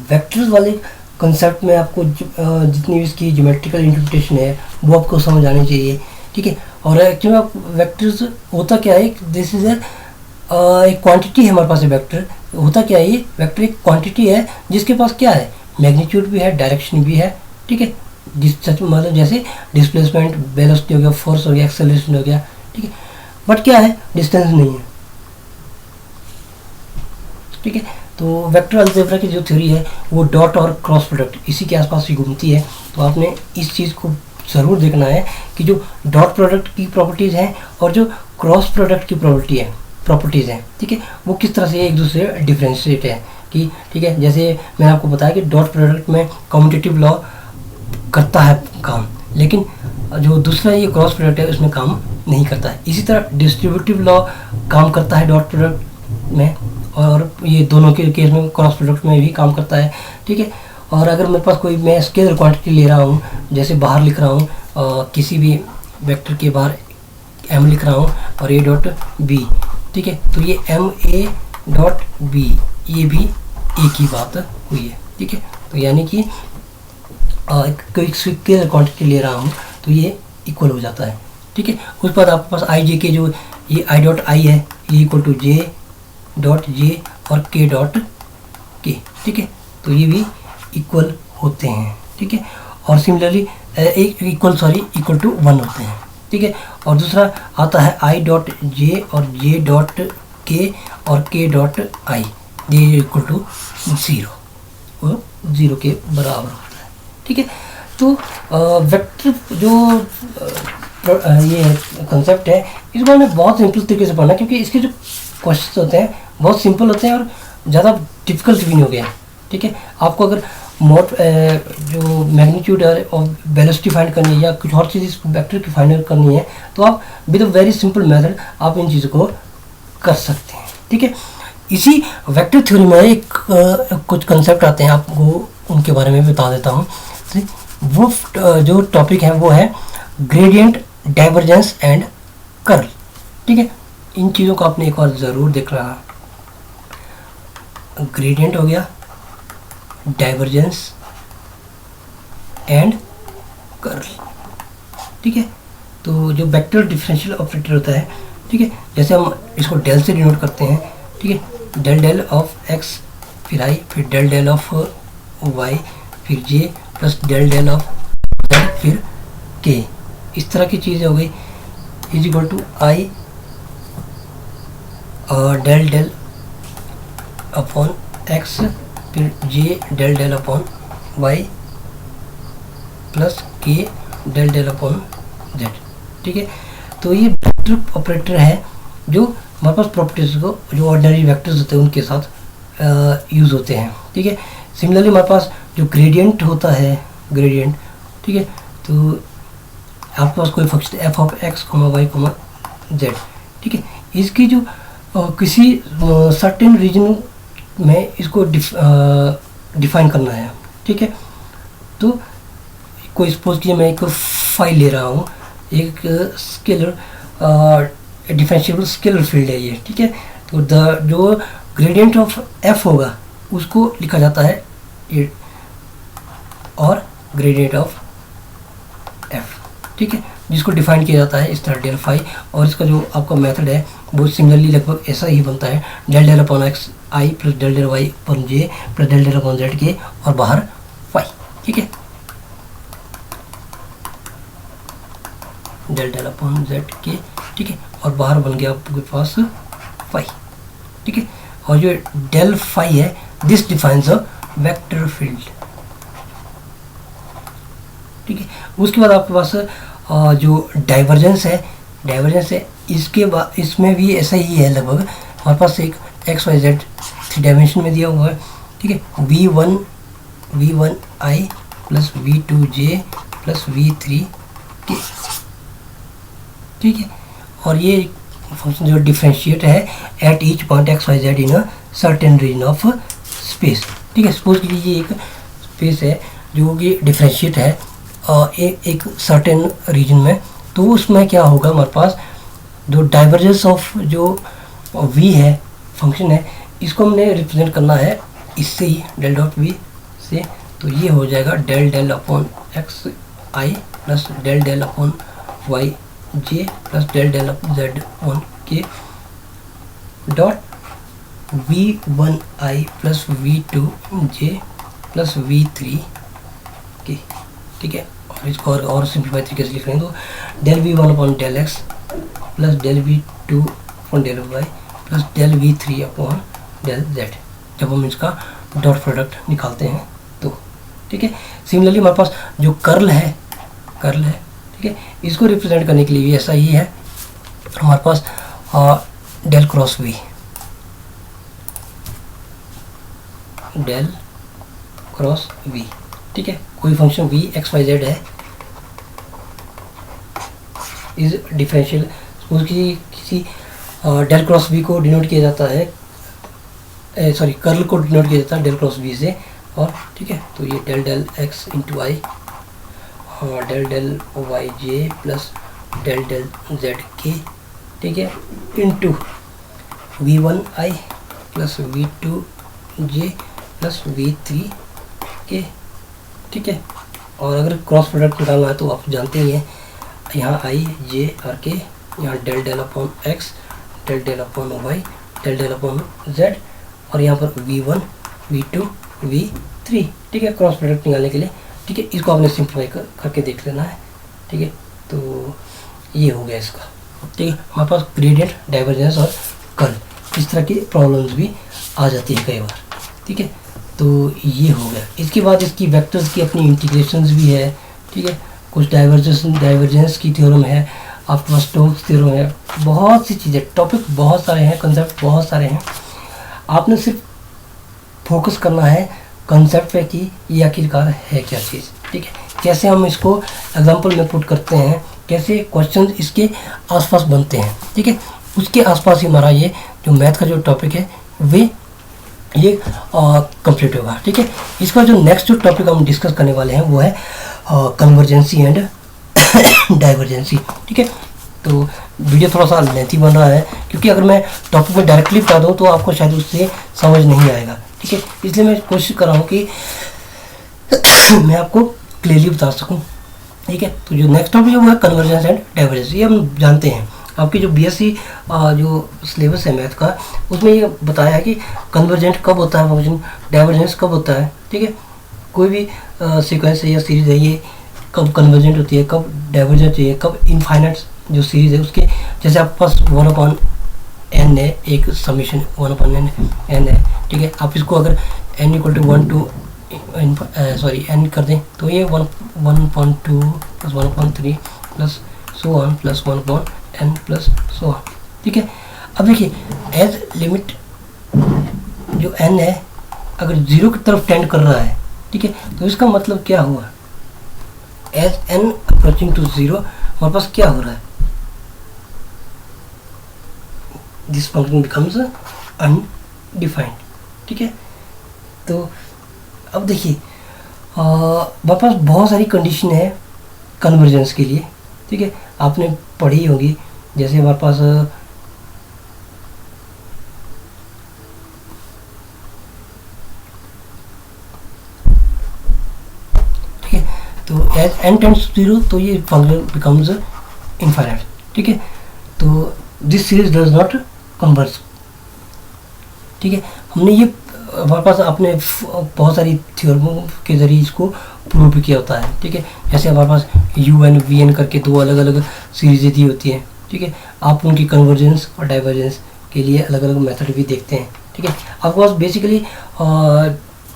वेक्टर्स वाले कंसेप्ट में आपको जितनी भी इसकी ज्योमेट्रिकल इंटरप्रिटेशन है वो आपको समझ आनी चाहिए, ठीक है। और एक्चुअली आप वेक्टर्स होता क्या है, दिस इज एक क्वांटिटी है हमारे पास वेक्टर होता क्या है, ये वेक्टर एक क्वांटिटी है जिसके पास क्या है मैग्नीट्यूड भी है डायरेक्शन भी है, ठीक है। मतलब जैसे डिस्प्लेसमेंट वेलोसिटी हो गया फोर्स हो गया एक्सेलरेशन हो गया, ठीक है। बट क्या है डिस्टेंस नहीं है, ठीक है। तो वेक्टर अलजेब्रा की जो थ्योरी है वो डॉट और क्रॉस प्रोडक्ट इसी के आसपास ही घूमती है। तो आपने इस चीज़ को ज़रूर देखना है कि जो डॉट प्रोडक्ट की प्रॉपर्टीज़ हैं और जो क्रॉस प्रोडक्ट की प्रॉपर्टीज़ हैं, ठीक है, वो किस तरह से एक दूसरे डिफ्रेंशिएट है कि, ठीक है। जैसे मैंने आपको बताया कि डॉट प्रोडक्ट में कम्यूटेटिव लॉ करता है काम, लेकिन जो दूसरा ये क्रॉस प्रोडक्ट है उसमें काम नहीं करता है। इसी तरह डिस्ट्रीब्यूटिव लॉ काम करता है डॉट प्रोडक्ट में और ये दोनों के केस में क्रॉस प्रोडक्ट में भी काम करता है, ठीक है। और अगर मेरे पास कोई मैं स्केलर क्वांटिटी ले रहा हूँ, जैसे बाहर लिख रहा हूँ किसी भी वेक्टर के बाहर m लिख रहा हूँ और a डॉट बी, ठीक है। तो ये m a डॉट बी ये भी एक ही बात हुई है, ठीक है। तो यानी कि कोई स्केलर क्वांटिटी ले रहा हूँ तो ये इक्वल हो जाता है, ठीक है। उस पर आपके पास आई जे के जो ये आई डॉट आई है ये equal to j dot j और के डॉट के, ठीक है। तो ये भी इक्वल होते हैं, ठीक है। और सिमिलरली एक इक्वल टू 1 होते हैं, ठीक है। और दूसरा आता है आई डॉट जे और जे डॉट के और के डॉट आई ये इक्वल टू 0 वो 0 के बराबर होता है, ठीक है। तो वेक्टर जो ये कंसेप्ट है इसको हमने बहुत सिंपल तरीके से पढ़ना क्योंकि इसके जो क्वेश्चन होते हैं बहुत सिंपल होते हैं और ज़्यादा डिफिकल्ट भी नहीं हो गया, ठीक है। आपको अगर जो मैग्नीट्यूड और वेलोसिटी फाइंड करनी है या कुछ और चीज़ इस वेक्टर की फाइंड करनी है तो आप with a very simple method आप इन चीज़ों को कर सकते हैं, ठीक है। इसी वेक्टर थ्योरी में एक कुछ कंसेप्ट आते हैं, आपको उनके बारे में बता देता हूँ। वो जो टॉपिक है वो है ग्रेडियंट, डाइवर्जेंस एंड कर्ल, ठीक है। इन चीज़ों को आपने एक बार ज़रूर देख रहा है। ग्रेडियंट हो गया, डाइवर्जेंस एंड कर्ल, ठीक है। तो जो वेक्टर डिफरेंशियल ऑपरेटर होता है, ठीक है, जैसे हम इसको डेल से डिनोट करते हैं, ठीक है। डेल डेल ऑफ एक्स फिर आई फिर डेल डेल ऑफ वाई फिर J plus del del of Z फिर के, इस तरह की चीज़ें हो गई इज इक्वल टू आई और डेल डेल अपॉन एक्स फिर J del del upon Y plus K del del upon Z. ठीक है, तो ये वेक्टर ऑपरेटर है जो हमारे पास प्रॉपर्टीज को, जो ऑर्डिनरी वेक्टर्स होते हैं उनके साथ यूज़ होते हैं। ठीक है, सिमिलरली हमारे पास जो ग्रेडियंट होता है, ग्रेडियंट, ठीक है, तो आपके पास कोई function f of x comma y comma z, ठीक है, इसकी जो किसी सर्टेन रीजन में इसको डिफाइन करना है। ठीक है, तो कोई सपोज कीजिए मैं एक फाइल ले रहा हूँ, एक स्केलर डिफरेंशिएबल स्केलर फील्ड है ये। ठीक है, तो जो ग्रेडियंट ऑफ एफ होगा उसको लिखा जाता है ये, और ग्रेडियंट ऑफ एफ, ठीक है, जिसको डिफाइन किया जाता है इस तरह डेल फाई। और इसका जो आपका मेथड है वो सिमिलरली लगभग ऐसा ही बनता है, del del upon X I plus del del Y upon J plus del del upon Z K और बाहर फाई। ठीक है, डेल डेल अपॉन जेड के, ठीक है, और बाहर बन गया आपके पास फाई। ठीक है, और जो डेल फाई है this defines a vector field. ठीक है, उसके बाद आपके पास जो डाइवर्जेंस है इसके बाद इसमें भी ऐसा ही है लगभग। हमारे पास एक एक्स वाई जेड 3 डायमेंशन में दिया हुआ है। ठीक है, v1 i plus v2 j plus v3 k। ठीक है, और ये फंक्शन जो डिफरेंशिएट है at each point x Y z in a certain region of space. ठीक है, सपोज कीजिए ये एक स्पेस है जो कि डिफरेंशिएट है एक सर्टेन रीजन में, तो उसमें क्या होगा, हमारे पास जो डाइवर्जेंस ऑफ जो v है फंक्शन है, इसको हमने रिप्रेजेंट करना है इससे ही, डेल डॉट v से। तो ये हो जाएगा del del upon X I plus del del upon Y J plus del del upon Z upon K dot v1 i plus v2 j plus v3 K. ठीक है, और इसको और सिंप्लीफाई तरीके से लिख रहे हैं तो del v1 upon del x plus del v2 upon del y plus del v3 upon del z, जब हम इसका डॉट प्रोडक्ट निकालते हैं तो। ठीक है, सिमिलरली हमारे पास जो कर्ल है, ठीक है, इसको रिप्रेजेंट करने के लिए भी ऐसा ही है। हमारे पास del cross v, del cross v। ठीक है, कोई function v X Y Z है इज डिफरेंशियल, सपोज किसी डेल क्रॉस v को डिनोट किया जाता है, सॉरी कर्ल को डिनोट किया जाता है डेल क्रॉस v से। और ठीक है, तो ये डेल डेल एक्स इंटू आई और del del Y J plus del del Z के, ठीक है, into v1 i plus v2 j plus v3 K. ठीक है, और अगर क्रॉस प्रोडक्ट निकालना है तो आप जानते ही हैं, यहाँ i j और k, यहाँ del del upon x del del upon y del del upon z, और यहाँ पर v1 v2 v3। ठीक है, क्रॉस प्रोडक्ट निकालने के लिए। ठीक है, इसको आपने सिंप्लीफाई करके देख लेना है। ठीक है, तो ये हो गया इसका। ठीक है, हमारे पास ग्रेडियंट, डाइवर्जेंस और कर्ल, इस तरह की प्रॉब्लम्स भी आ जाती है कई बार। ठीक है, तो ये हो गया। इसके बाद इसकी वेक्टर्स की अपनी इंटीग्रेशंस भी है। ठीक है, कुछ डाइवर्जेंस की थ्योरम है, आपके पास स्टोक्स थ्योरम है, बहुत सी चीज़ें, टॉपिक बहुत सारे हैं, कंसेप्ट बहुत सारे हैं। आपने सिर्फ फोकस करना है कंसेप्ट पे कि ये आखिरकार है क्या चीज़। ठीक है, कैसे हम इसको एग्जांपल में पुट करते हैं, कैसे क्वेश्चंस इसके आसपास बनते हैं। ठीक है, उसके आसपास ही हमारा ये जो मैथ का जो टॉपिक है ये कंप्लीट होगा। ठीक है, इसका जो नेक्स्ट जो टॉपिक हम डिस्कस करने वाले हैं वो है कन्वर्जेंसी एंड डाइवर्जेंसी। ठीक है, तो वीडियो थोड़ा सा लेंथी बन रहा है क्योंकि अगर मैं टॉपिक में डायरेक्टली बता दूँ तो आपको शायद उससे समझ नहीं आएगा। ठीक है, इसलिए मैं कोशिश कर रहा हूँ कि मैं आपको क्लियरली बता सकूँ। ठीक है, तो जो नेक्स्ट टॉपिक है वो है कन्वर्जेंस एंड डाइवर्जेंस। ये हम जानते हैं, आपकी जो बीएससी जो सिलेबस है मैथ का, उसमें ये बताया है कि कन्वर्जेंट कब होता है फंक्शन, डाइवर्जेंस कब होता है। ठीक है, कोई भी सीक्वेंस है या सीरीज है, ये कब कन्वर्जेंट होती है, कब डाइवर्जेंट होती है, कब इनफाइनाइट जो सीरीज है उसके, जैसे आपके पास 1/n है, एक समीशन 1/n है। ठीक है, आप इसको अगर n equal to 1 to sorry n कर दें तो ये 1.2 plus 1.3 plus so on plus 1/n plus so on. ठीक है, अब देखिए एज लिमिट जो n है अगर 0 की तरफ टेंड कर रहा है, ठीक है, तो इसका मतलब क्या हुआ, एज n अप्रोचिंग टू 0 हमारे पास क्या हो रहा है, दिस फंक्शन बिकम्स अनडिफाइंड। ठीक है, तो अब देखिए हमारे पास बहुत सारी कंडीशन है कन्वर्जेंस के लिए। ठीक है, आपने पढ़ी होगी, जैसे हमारे पास ठीक है, तो एज n टेंड्स टू 0 तो ये फंक्शन बिकम्स इनफाइनाइट। ठीक है, तो this series does not converge. ठीक है, हमने ये हमारे पास आपने बहुत सारी थ्योरमों के ज़रिए इसको प्रूव भी किया होता है। ठीक है, जैसे हमारे पास UN VN करके दो अलग अलग सीरीजें दी होती हैं। ठीक है, आप उनकी कन्वर्जेंस और डाइवर्जेंस के लिए अलग अलग मेथड भी देखते हैं। ठीक है, आपके पास बेसिकली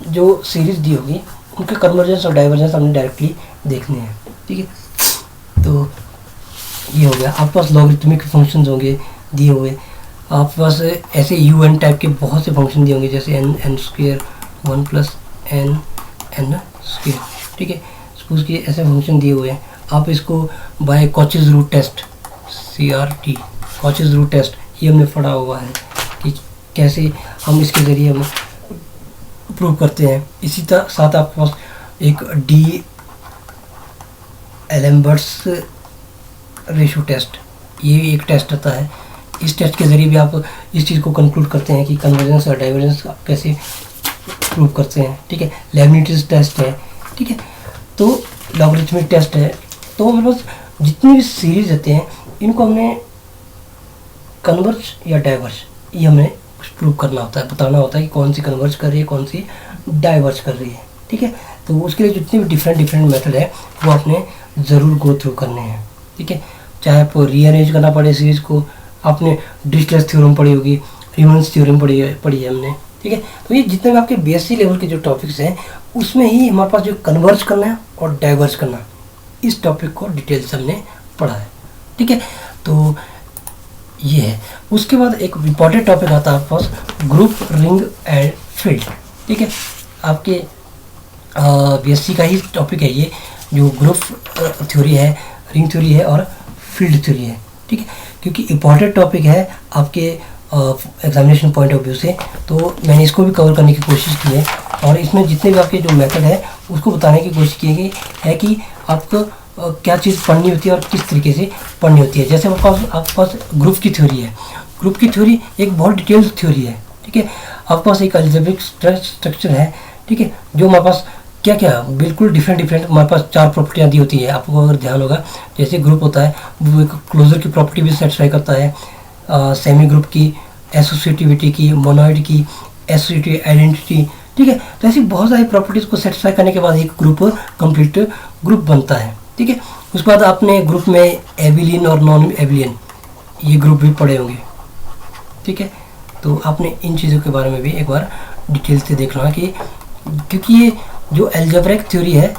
जो सीरीज दी होगी उनके कन्वर्जेंस और डाइवर्जेंस हमने डायरेक्टली देखने हैं। ठीक है, तो ये हो गया। आपके पास लॉगरिथमिक फंक्शंस होंगे दिए हुए, आपके पास ऐसे UN टाइप के बहुत से फंक्शन दिए होंगे, जैसे n square 1 plus n square. ठीक है, सपोज कि ऐसे फंक्शन दिए हुए हैं, आप इसको by Cauchy's root test CRT Cauchy's root test ये हमने पढ़ा हुआ है कि कैसे हम इसके ज़रिए हम प्रूव करते हैं। इसी तरह साथ आपके पास एक D-एलेम्बर्ट्स रेशो टेस्ट, ये एक टेस्ट आता है। इस टेस्ट के ज़रिए भी आप इस चीज़ को कंक्लूड करते हैं कि कन्वर्जेंस और डाइवर्जेंस आप कैसे प्रूव करते हैं। ठीक है, लेबनिज़ टेस्ट है। ठीक है, तो लॉगरिथमिक टेस्ट है। तो हमारे पास जितनी भी सीरीज रहते हैं इनको हमने कन्वर्ज या डाइवर्ज ये हमें प्रूव करना होता है, बताना होता है कि कौन सी कन्वर्ज कर रही है, कौन सी डाइवर्ज कर रही है। ठीक है, तो उसके लिए जितने भी डिफरेंट मेथड है वो आपने ज़रूर गो थ्रू करने हैं। ठीक है, चाहे आपको रीअरेंज करना पड़े सीरीज को, आपने डिरिचलेट थ्योरम पढ़ी होगी, रीमन्स थ्योरम पढ़ी है हमने। ठीक है, तो ये जितने भी आपके BSc लेवल के जो टॉपिक्स हैं उसमें ही हमारे पास जो कन्वर्ज करना है और डाइवर्ज करना, इस टॉपिक को डिटेल से हमने पढ़ा है। ठीक है, तो ये है। उसके बाद एक इम्पॉर्टेंट टॉपिक आता है आपके पास ग्रुप, रिंग एंड फील्ड। ठीक है, आपके BSc का ही टॉपिक है ये, जो ग्रुप थ्योरी है, रिंग थ्योरी है और फील्ड थ्योरी है। ठीक है, क्योंकि इम्पॉर्टेंट टॉपिक है आपके एग्जामिनेशन पॉइंट ऑफ व्यू से, तो मैंने इसको भी कवर करने की कोशिश की है। और इसमें जितने भी आपके जो मेथड है उसको बताने की कोशिश की गई है कि आपको क्या चीज़ पढ़नी होती है और किस तरीके से पढ़नी होती है। जैसे आपके पास ग्रुप की थ्योरी है, ग्रुप की थ्योरी एक बहुत डिटेल्ड थ्योरी है। ठीक है, आपके पास एक अलजेब्रिक स्ट्रक्चर है। ठीक है, जो हमारे पास क्या क्या बिल्कुल डिफरेंट हमारे पास 4 प्रॉपर्टियाँ दी होती है। आपको अगर ध्यान होगा, जैसे ग्रुप होता है वो एक क्लोजर की प्रॉपर्टी भी सेटिस्फाई करता है, सेमी ग्रुप की, एसोसिएटिविटी की, मोनोइड की, एसोसिएटिव आइडेंटिटी। ठीक है, तो ऐसी बहुत सारी प्रॉपर्टीज़ को सेटिस्फाई करने के बाद एक ग्रुप कंप्लीट ग्रुप बनता है। ठीक है, उसके बाद आपने ग्रुप में एबिलियन और नॉन एबिलियन ये ग्रुप भी पढ़े होंगे। ठीक है, तो आपने इन चीज़ों के बारे में भी एक बार डिटेल से देखना है कि क्योंकि ये जो अलजेब्रिक थ्योरी है,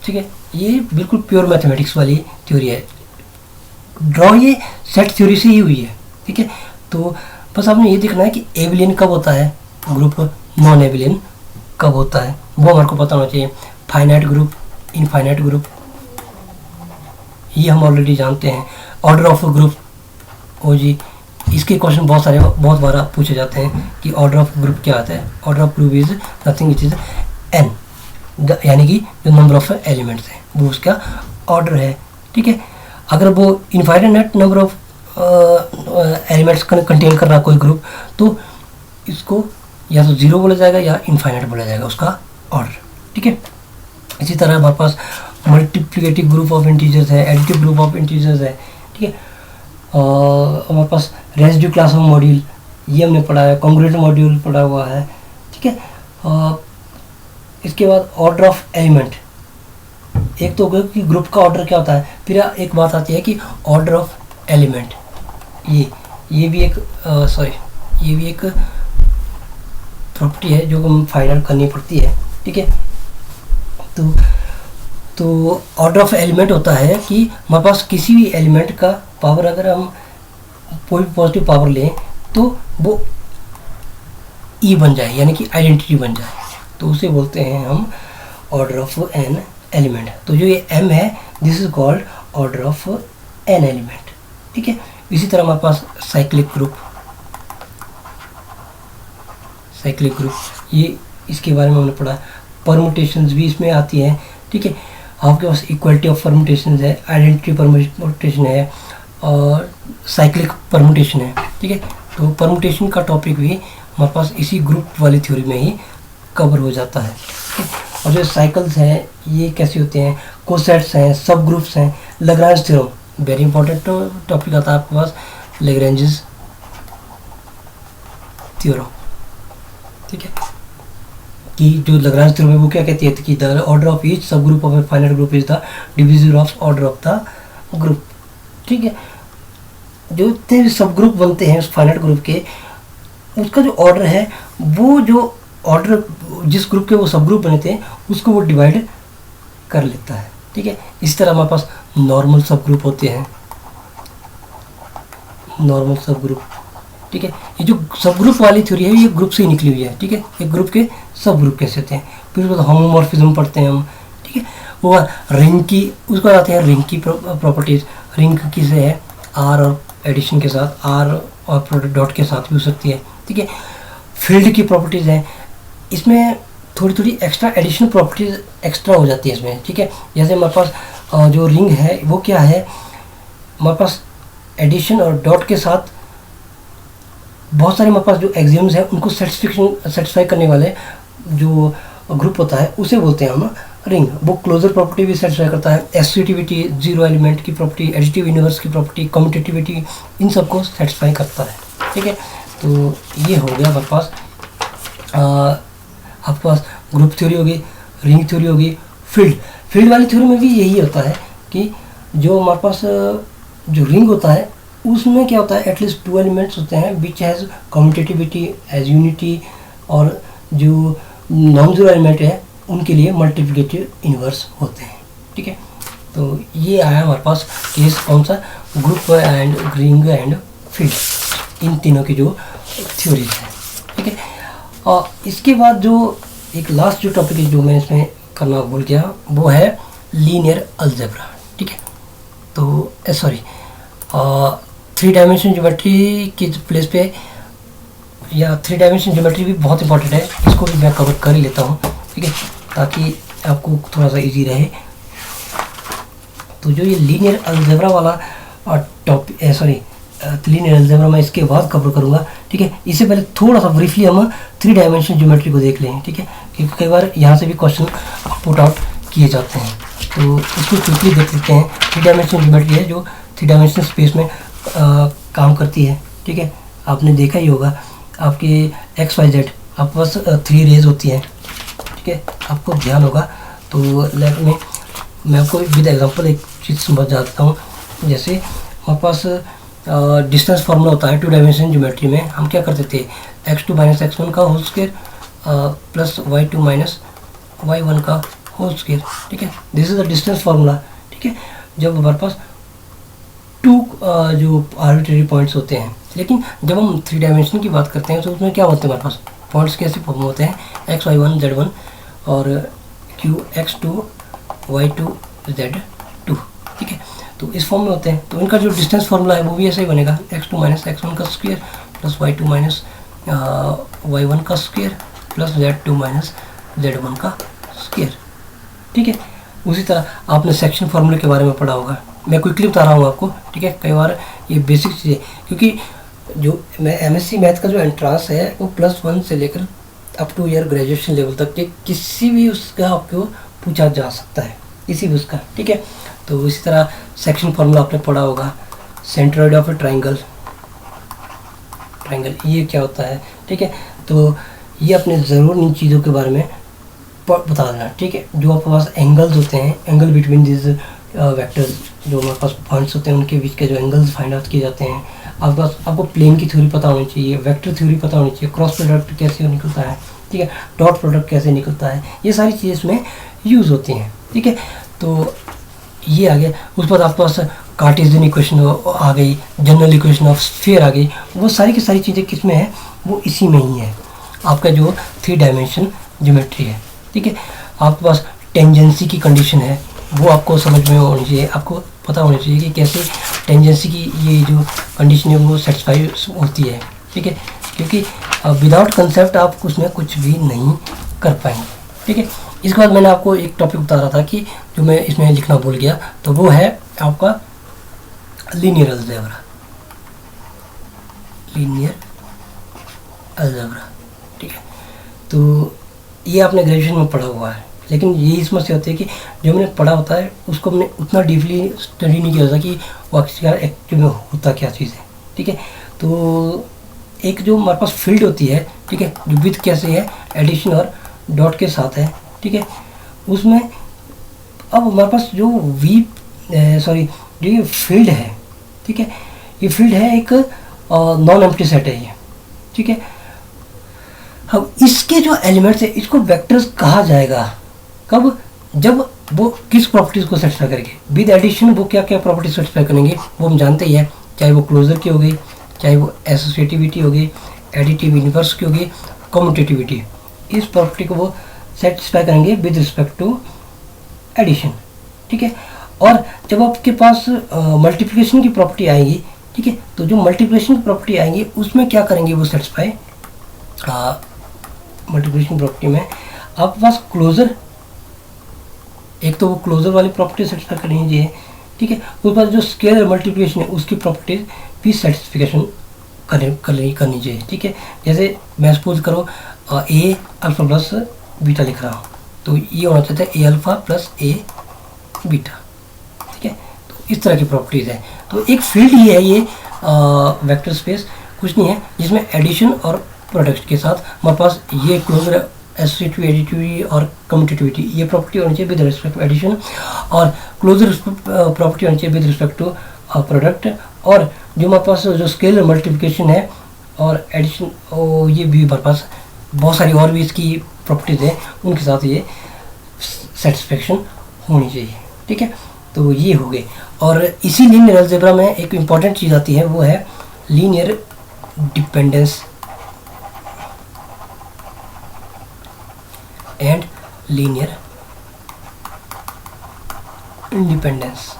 ठीक है, ये बिल्कुल प्योर मैथमेटिक्स वाली थ्योरी है। ड्रॉ ये सेट थ्योरी से ही हुई है। ठीक है, तो बस आपने ये देखना है कि एबिलियन कब होता है ग्रुप, नॉन एबिलियन कब होता है, वो हमारे को पता होना चाहिए। फाइनाइट ग्रुप, इनफाइनाइट ग्रुप ये हम ऑलरेडी जानते हैं। ऑर्डर ऑफ ग्रुप, ओ जी, इसके क्वेश्चन बहुत बार पूछे जाते हैं कि ऑर्डर ऑफ ग्रुप क्या आता है। Order of group is nothing it is n, यानी कि जो नंबर ऑफ एलिमेंट्स हैं वो उसका ऑर्डर है। ठीक है, अगर वो infinite number of elements contain कर रहा कोई ग्रुप, तो इसको या तो 0 बोला जाएगा या इनफाइनाइट बोला जाएगा उसका ऑर्डर। ठीक है, इसी तरह हमारे पास मल्टीप्लिकेटिव ग्रुप ऑफ इंटीजर्स है, एडिटिव ग्रुप ऑफ इंटीजर्स है। ठीक है, हमारे पास रेसिड्यू क्लास ऑफ मॉड्यूल ये हमने पढ़ा है, कॉन्ग्रुएंट मॉड्यूल पढ़ा हुआ है। ठीक है, इसके बाद ऑर्डर ऑफ एलिमेंट, एक तो हो कि ग्रुप का ऑर्डर क्या होता है, फिर एक बात आती है कि ऑर्डर ऑफ एलिमेंट। ये भी एक प्रॉपर्टी है जो हम फाइंड आउट करनी पड़ती है, ठीक है। तो ऑर्डर ऑफ एलिमेंट होता है कि हमारे पास किसी भी एलिमेंट का पावर अगर हम कोई भी पॉजिटिव पावर लें तो वो ई बन जाए, यानी कि आइडेंटिटी बन जाए, तो उसे बोलते हैं हम ऑर्डर ऑफ एन एलिमेंट। तो जो ये m है, this is called order of an element, ठीक है। इसी तरह हमारे पास साइक्लिक ग्रुप, ये इसके बारे में हमने पढ़ा। परमुटेशंस भी इसमें आती हैं, ठीक है। आपके पास इक्वलिटी ऑफ परमुटेशंस है, आइडेंटिटी परमुटेशन है और साइक्लिक परमुटेशन है, ठीक है। तो परमुटेशन का टॉपिक भी हमारे पास इसी ग्रुप वाली थ्योरी में ही कवर हो जाता है, ठीक है। और जो साइकिल्स हैं ये कैसे होते हैं, कोसेट्स हैं, सब ग्रुप्स हैं, Lagrange theorem, very important topic आता है आपके पास, लैग्रेंजेस थ्योरम, ठीक है। कि जो लैग्रेंज थ्योरम है वो क्या कहती है कि द ऑर्डर ऑफ ईच सब group of a finite group is the division of order of the group, ठीक है। जो इतने सब ग्रुप बनते हैं उस फाइनाइट ग्रुप के, उसका जो ऑर्डर है वो जो ऑर्डर जिस ग्रुप के वो सब ग्रुप बने थे उसको वो डिवाइड कर लेता है, ठीक है। इस तरह हमारे पास नॉर्मल सब ग्रुप होते हैं, नॉर्मल सब ग्रुप, ठीक है। ये जो सब ग्रुप वाली थ्योरी है ये ग्रुप से ही निकली हुई है, ठीक है। एक ग्रुप के सब ग्रुप कैसे होते हैं, फिर उसके बाद होमोमॉर्फिज्म पढ़ते हैं हम, ठीक है। वो रिंग की, उसको आते हैं रिंग की प्रॉपर्टीज। रिंग किसे है, आर और एडिशन के साथ, आर और प्रोडक्ट डॉट के साथ भी हो सकती है, ठीक है। फील्ड की प्रॉपर्टीज़ हैं, इसमें थोड़ी थोड़ी एक्स्ट्रा एडिशनल प्रॉपर्टीज एक्स्ट्रा हो जाती है इसमें, ठीक है। जैसे हमारे पास जो रिंग है वो क्या है, हमारे पास एडिशन और डॉट के साथ बहुत सारे हमारे पास जो एक्सियम्स हैं उनको सेटिस्फाई करने वाले जो ग्रुप होता है उसे बोलते हैं हम रिंग। वो क्लोजर प्रॉपर्टी भी सेटिस्फाई करता है, एसोसिएटिविटी, जीरो एलिमेंट की प्रॉपर्टी, एडिटिव यूनिवर्स की प्रॉपर्टी, कम्यूटेटिविटी, इन सबको सेटिस्फाई करता है, ठीक है। तो ये हो गया हमारे पास आपके पास ग्रुप थ्योरी होगी, रिंग थ्योरी होगी। फील्ड वाली थ्योरी में भी यही होता है कि जो हमारे पास जो रिंग होता है उसमें क्या होता है, एटलीस्ट 2 एलिमेंट्स होते हैं which has commutativity as unity, और जो नॉन जीरो एलिमेंट है उनके लिए मल्टीप्लिकेटिव इन्वर्स होते हैं, ठीक है। तो ये आया हमारे पास केस कौन सा, group and ring and field, इन तीनों की जो थ्योरीज हैं, ठीक है। और इसके बाद जो एक लास्ट जो टॉपिक है जो मैं इसमें करना भूल गया वो है लीनियर अलजेब्रा, ठीक है। तो सॉरी 3 डायमेंशन ज्योमेट्री की प्लेस पे, या 3 डायमेंशन ज्योमेट्री भी बहुत इंपॉर्टेंट है, इसको भी मैं कवर कर ही लेता हूँ, ठीक है, ताकि आपको थोड़ा सा इजी रहे। तो जो ये लीनियर अलजेब्रा वाला टॉपिक लीनियर अलजेब्रा मैं इसके बाद कवर करूँगा, ठीक है। इससे पहले थोड़ा सा ब्रीफली हम 3 डायमेंशन ज्योमेट्री को देख लें, ठीक है, क्योंकि कई बार यहाँ से भी क्वेश्चन पुट आउट किए जाते हैं, तो इसको क्विकली देख लेते हैं। 3 डायमेंशन ज्योमेट्री है जो 3 डायमेंशनल स्पेस में काम करती है, ठीक है। आपने देखा ही होगा आपके XYZ आपके पास 3 रेज होती हैं, ठीक है, आपको ध्यान होगा। तो मैं आपको विद एग्जांपल एक चीज़ समझ जाता हूँ। जैसे हमारे पास डिस्टेंस फार्मूला होता है 2 डायमेंशन ज्योमेट्री में, हम क्या करते थे, x2 माइनस x1 का whole square plus y2 minus y1 का होल स्क्वायर, ठीक है। This is the distance formula, ठीक है। जब हमारे पास 2 जो आर्बिट्रेरी पॉइंट्स होते हैं, लेकिन जब हम 3 डायमेंशन की बात करते हैं तो उसमें क्या होते हैं, हमारे पास पॉइंट्स कैसे फॉर्म होते हैं, x y1 z1 और q x2 y2 z2, ठीक है। तो इस फॉर्म में होते हैं, तो इनका जो डिस्टेंस फार्मूला है वो भी ऐसे ही बनेगा, x2 माइनस x1 का square plus y2 minus y1 का square plus z2 minus z1 का स्क्वायर, ठीक है। उसी तरह आपने सेक्शन फार्मूले के बारे में पढ़ा होगा, मैं क्विकली बता रहा हूँ आपको, ठीक है। कई बार ये बेसिक चीज़ें, क्योंकि जो मैं MSc मैथ का जो एंट्रांस है वो +1 से लेकर up two year graduation level तक के किसी भी उसका आपको पूछा जा सकता है, किसी भी उसका, ठीक है। तो इसी तरह सेक्शन फार्मूला आपने पढ़ा होगा, सेंट्रोइड ऑफ ए ट्राइंगल, ये क्या होता है, ठीक है। तो ये अपने ज़रूर इन चीज़ों के बारे में बता देना, ठीक है। जो आपके पास एंगल्स होते हैं, एंगल बिटवीन दिस वेक्टर्स, जो हमारे पास पॉइंट्स होते हैं उनके बीच के जो एंगल्स फाइंड आउट किए जाते हैं, आपके पास आपको प्लेन की थ्योरी पता होनी चाहिए, वेक्टर थ्योरी पता होनी चाहिए, क्रॉस प्रोडक्ट कैसे निकलता है, ठीक है, डॉट प्रोडक्ट कैसे निकलता है, ये सारी चीज़ें इसमें यूज़ होती हैं, ठीक है। तो ये आ गया। उसके बाद आपके पास कार्टेशियन इक्वेशन आ गई, जनरल इक्वेशन ऑफ स्फीयर आ गई, वो सारी की सारी चीज़ें किस में है, वो इसी में ही है, आपका जो 3 डायमेंशन ज्योमेट्री है, ठीक है। आपके पास टेंजेंसी की कंडीशन है, वो आपको समझ में होनी चाहिए, आपको पता होनी चाहिए कि कैसे टेंजेंसी की ये जो कंडीशन है वो सेटिस्फाई होती है, ठीक है, क्योंकि विदाउट कंसेप्ट आप उसमें कुछ भी नहीं कर पाएंगे, ठीक है। इसके बाद मैंने आपको एक टॉपिक बता रहा था कि जो मैं इसमें लिखना भूल गया, तो वो है आपका लीनियर अलजेब्रा, लीनियर अलजेब्रा, ठीक है। तो ये आपने ग्रेजुएशन में पढ़ा हुआ है, लेकिन यही समस्या होती है कि जो मैंने पढ़ा होता है उसको हमने उतना डीपली स्टडी नहीं किया होता कि वो एक्चुअली में होता क्या चीज़ है, ठीक है। तो एक जो हमारे पास फील्ड होती है, ठीक है, जो विथ कैसे है, एडिशन और डॉट के साथ है, ठीक है, उसमें अब हमारे पास जो जो ये फील्ड है, ठीक है, ये फील्ड है एक नॉन एम्प्टी सेट है ये, ठीक है। अब इसके जो एलिमेंट्स है इसको वेक्टर्स कहा जाएगा कब, जब वो किस प्रॉपर्टीज को सेटिस्फाई करेंगे। विद एडिशन वो क्या क्या प्रॉपर्टीज सेटिस्फाई करेंगे वो हम जानते ही है, चाहे वो क्लोजर की हो गई, चाहे वो एसोसिएटिविटी हो गई, एडिटिव इनवर्स की हो गई, कम्यूटेटिविटी, इस प्रॉपर्टी को वो सेटिस्फाई करेंगे विद रिस्पेक्ट टू एडिशन, ठीक है। और जब आपके पास मल्टीप्लिकेशन की प्रॉपर्टी आएगी, ठीक है, तो जो मल्टीप्लिकेशन की प्रॉपर्टी आएंगी उसमें क्या करेंगे वो सेटिस्फाई, मल्टीप्लिकेशन प्रॉपर्टी में आपके पास क्लोजर, एक तो वो क्लोजर वाली प्रॉपर्टी सेटिस्फाई करनी चाहिए, ठीक है। उसके बाद जो स्केलर मल्टीप्लिकेशन है उसकी प्रॉपर्टीज भी सेटिस्फिकेशन करनी चाहिए, ठीक है। जैसे मैं सपोज करो ए अल्फा प्लस बीटा लिख रहा हूँ, तो ये होना चाहता है ए अल्फा प्लस ए बीटा, ठीक है। तो इस तरह की प्रॉपर्टीज़ है। तो एक फील्ड ही है ये वेक्टर स्पेस, कुछ नहीं है, जिसमें एडिशन और प्रोडक्ट के साथ हमारे पास ये क्लोजर एसोसिएटिव, एडिटिविटी और कम्यूटेटिविटी ये प्रॉपर्टी होनी चाहिए विद रिस्पेक्ट टू एडिशन, और क्लोजर प्रॉपर्टी होनी चाहिए विद रिस्पेक्ट टू प्रोडक्ट, और जो हमारे पास जो स्केलर मल्टीप्लिकेशन है और एडिशन, ये भी हमारे पास बहुत सारी और भी इसकी प्रॉपर्टीज़ हैं, उनके साथ ये सेटिस्फेक्शन होनी चाहिए, ठीक है। तो ये हो गए। और इसी लीनियर अलजेब्रा में एक इम्पॉर्टेंट चीज़ आती है, वो है linear dependence and linear independence,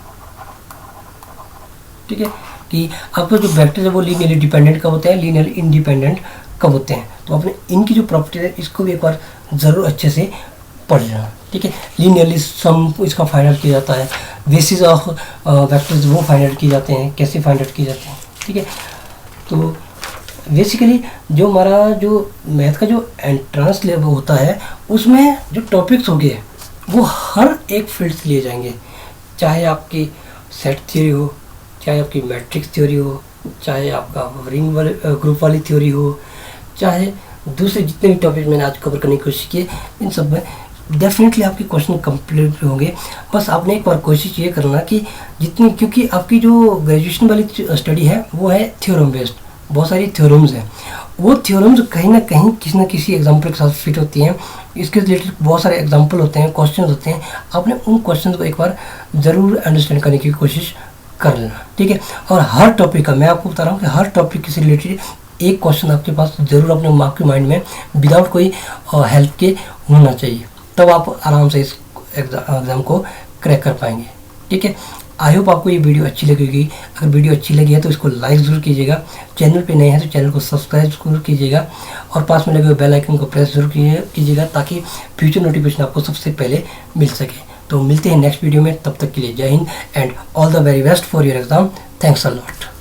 ठीक है, कि आपको जो वेक्टर है वो लीनियरली डिपेंडेंट कब होते हैं, लीनियर इंडिपेंडेंट कब होते हैं। तो आपने इनकी जो प्रॉपर्टी है इसको भी एक बार ज़रूर अच्छे से पढ़ लेना, ठीक है। लीनियरली सम इसका फाइंड आउट किया जाता है, बेसिस ऑफ वेक्टर्स वो फाइंड आउट किए जाते हैं, कैसे फाइंड आउट किए जाते हैं, ठीक है। तो बेसिकली जो हमारा जो मैथ का जो एंट्रेंस लेवल होता है उसमें जो टॉपिक्स होंगे वो हर एक फील्ड से लिए जाएंगे, चाहे आपकी सेट थ्योरी हो, चाहे आपकी मैट्रिक्स थ्योरी हो, चाहे आपका रिंग वाले ग्रुप वाली थ्योरी हो, चाहे दूसरे जितने भी टॉपिक मैंने आज कवर करने की कोशिश की, इन सब में डेफिनेटली आपके क्वेश्चन कंप्लीट होंगे। बस आपने एक बार कोशिश ये करना कि जितनी, क्योंकि आपकी जो ग्रेजुएशन वाली स्टडी है वो है थ्योरम बेस्ड, बहुत सारी थ्योरम्स हैं, वो थ्योरम्स कहीं ना कहीं किसी न किसी एग्जाम्पल के साथ फिट होती हैं, इसके रिलेटेड बहुत सारे एग्जाम्पल होते हैं, क्वेश्चन होते हैं, आपने उन क्वेश्चन को एक बार ज़रूर अंडरस्टैंड करने की कोशिश कर लेना, ठीक है। और हर टॉपिक का मैं आपको बता रहा हूँ कि हर टॉपिक से रिलेटेड एक क्वेश्चन आपके पास ज़रूर अपने आपके माइंड में विदाउट कोई हेल्प के होना चाहिए, तब आप आराम से इस एग्ज़ाम को क्रैक कर पाएंगे, ठीक है। आई होप आपको ये वीडियो अच्छी लगेगी। अगर वीडियो अच्छी लगी है तो इसको लाइक ज़रूर कीजिएगा, चैनल पे नए हैं तो चैनल को सब्सक्राइब जरूर कीजिएगा, और पास में लगे हुए बेल आइकन को प्रेस जरूर कीजिएगा ताकि फ्यूचर नोटिफिकेशन आपको सबसे पहले मिल सके। तो मिलते हैं नेक्स्ट वीडियो में, तब तक के लिए जय Hind and all the very best for your exam. Thanks a lot.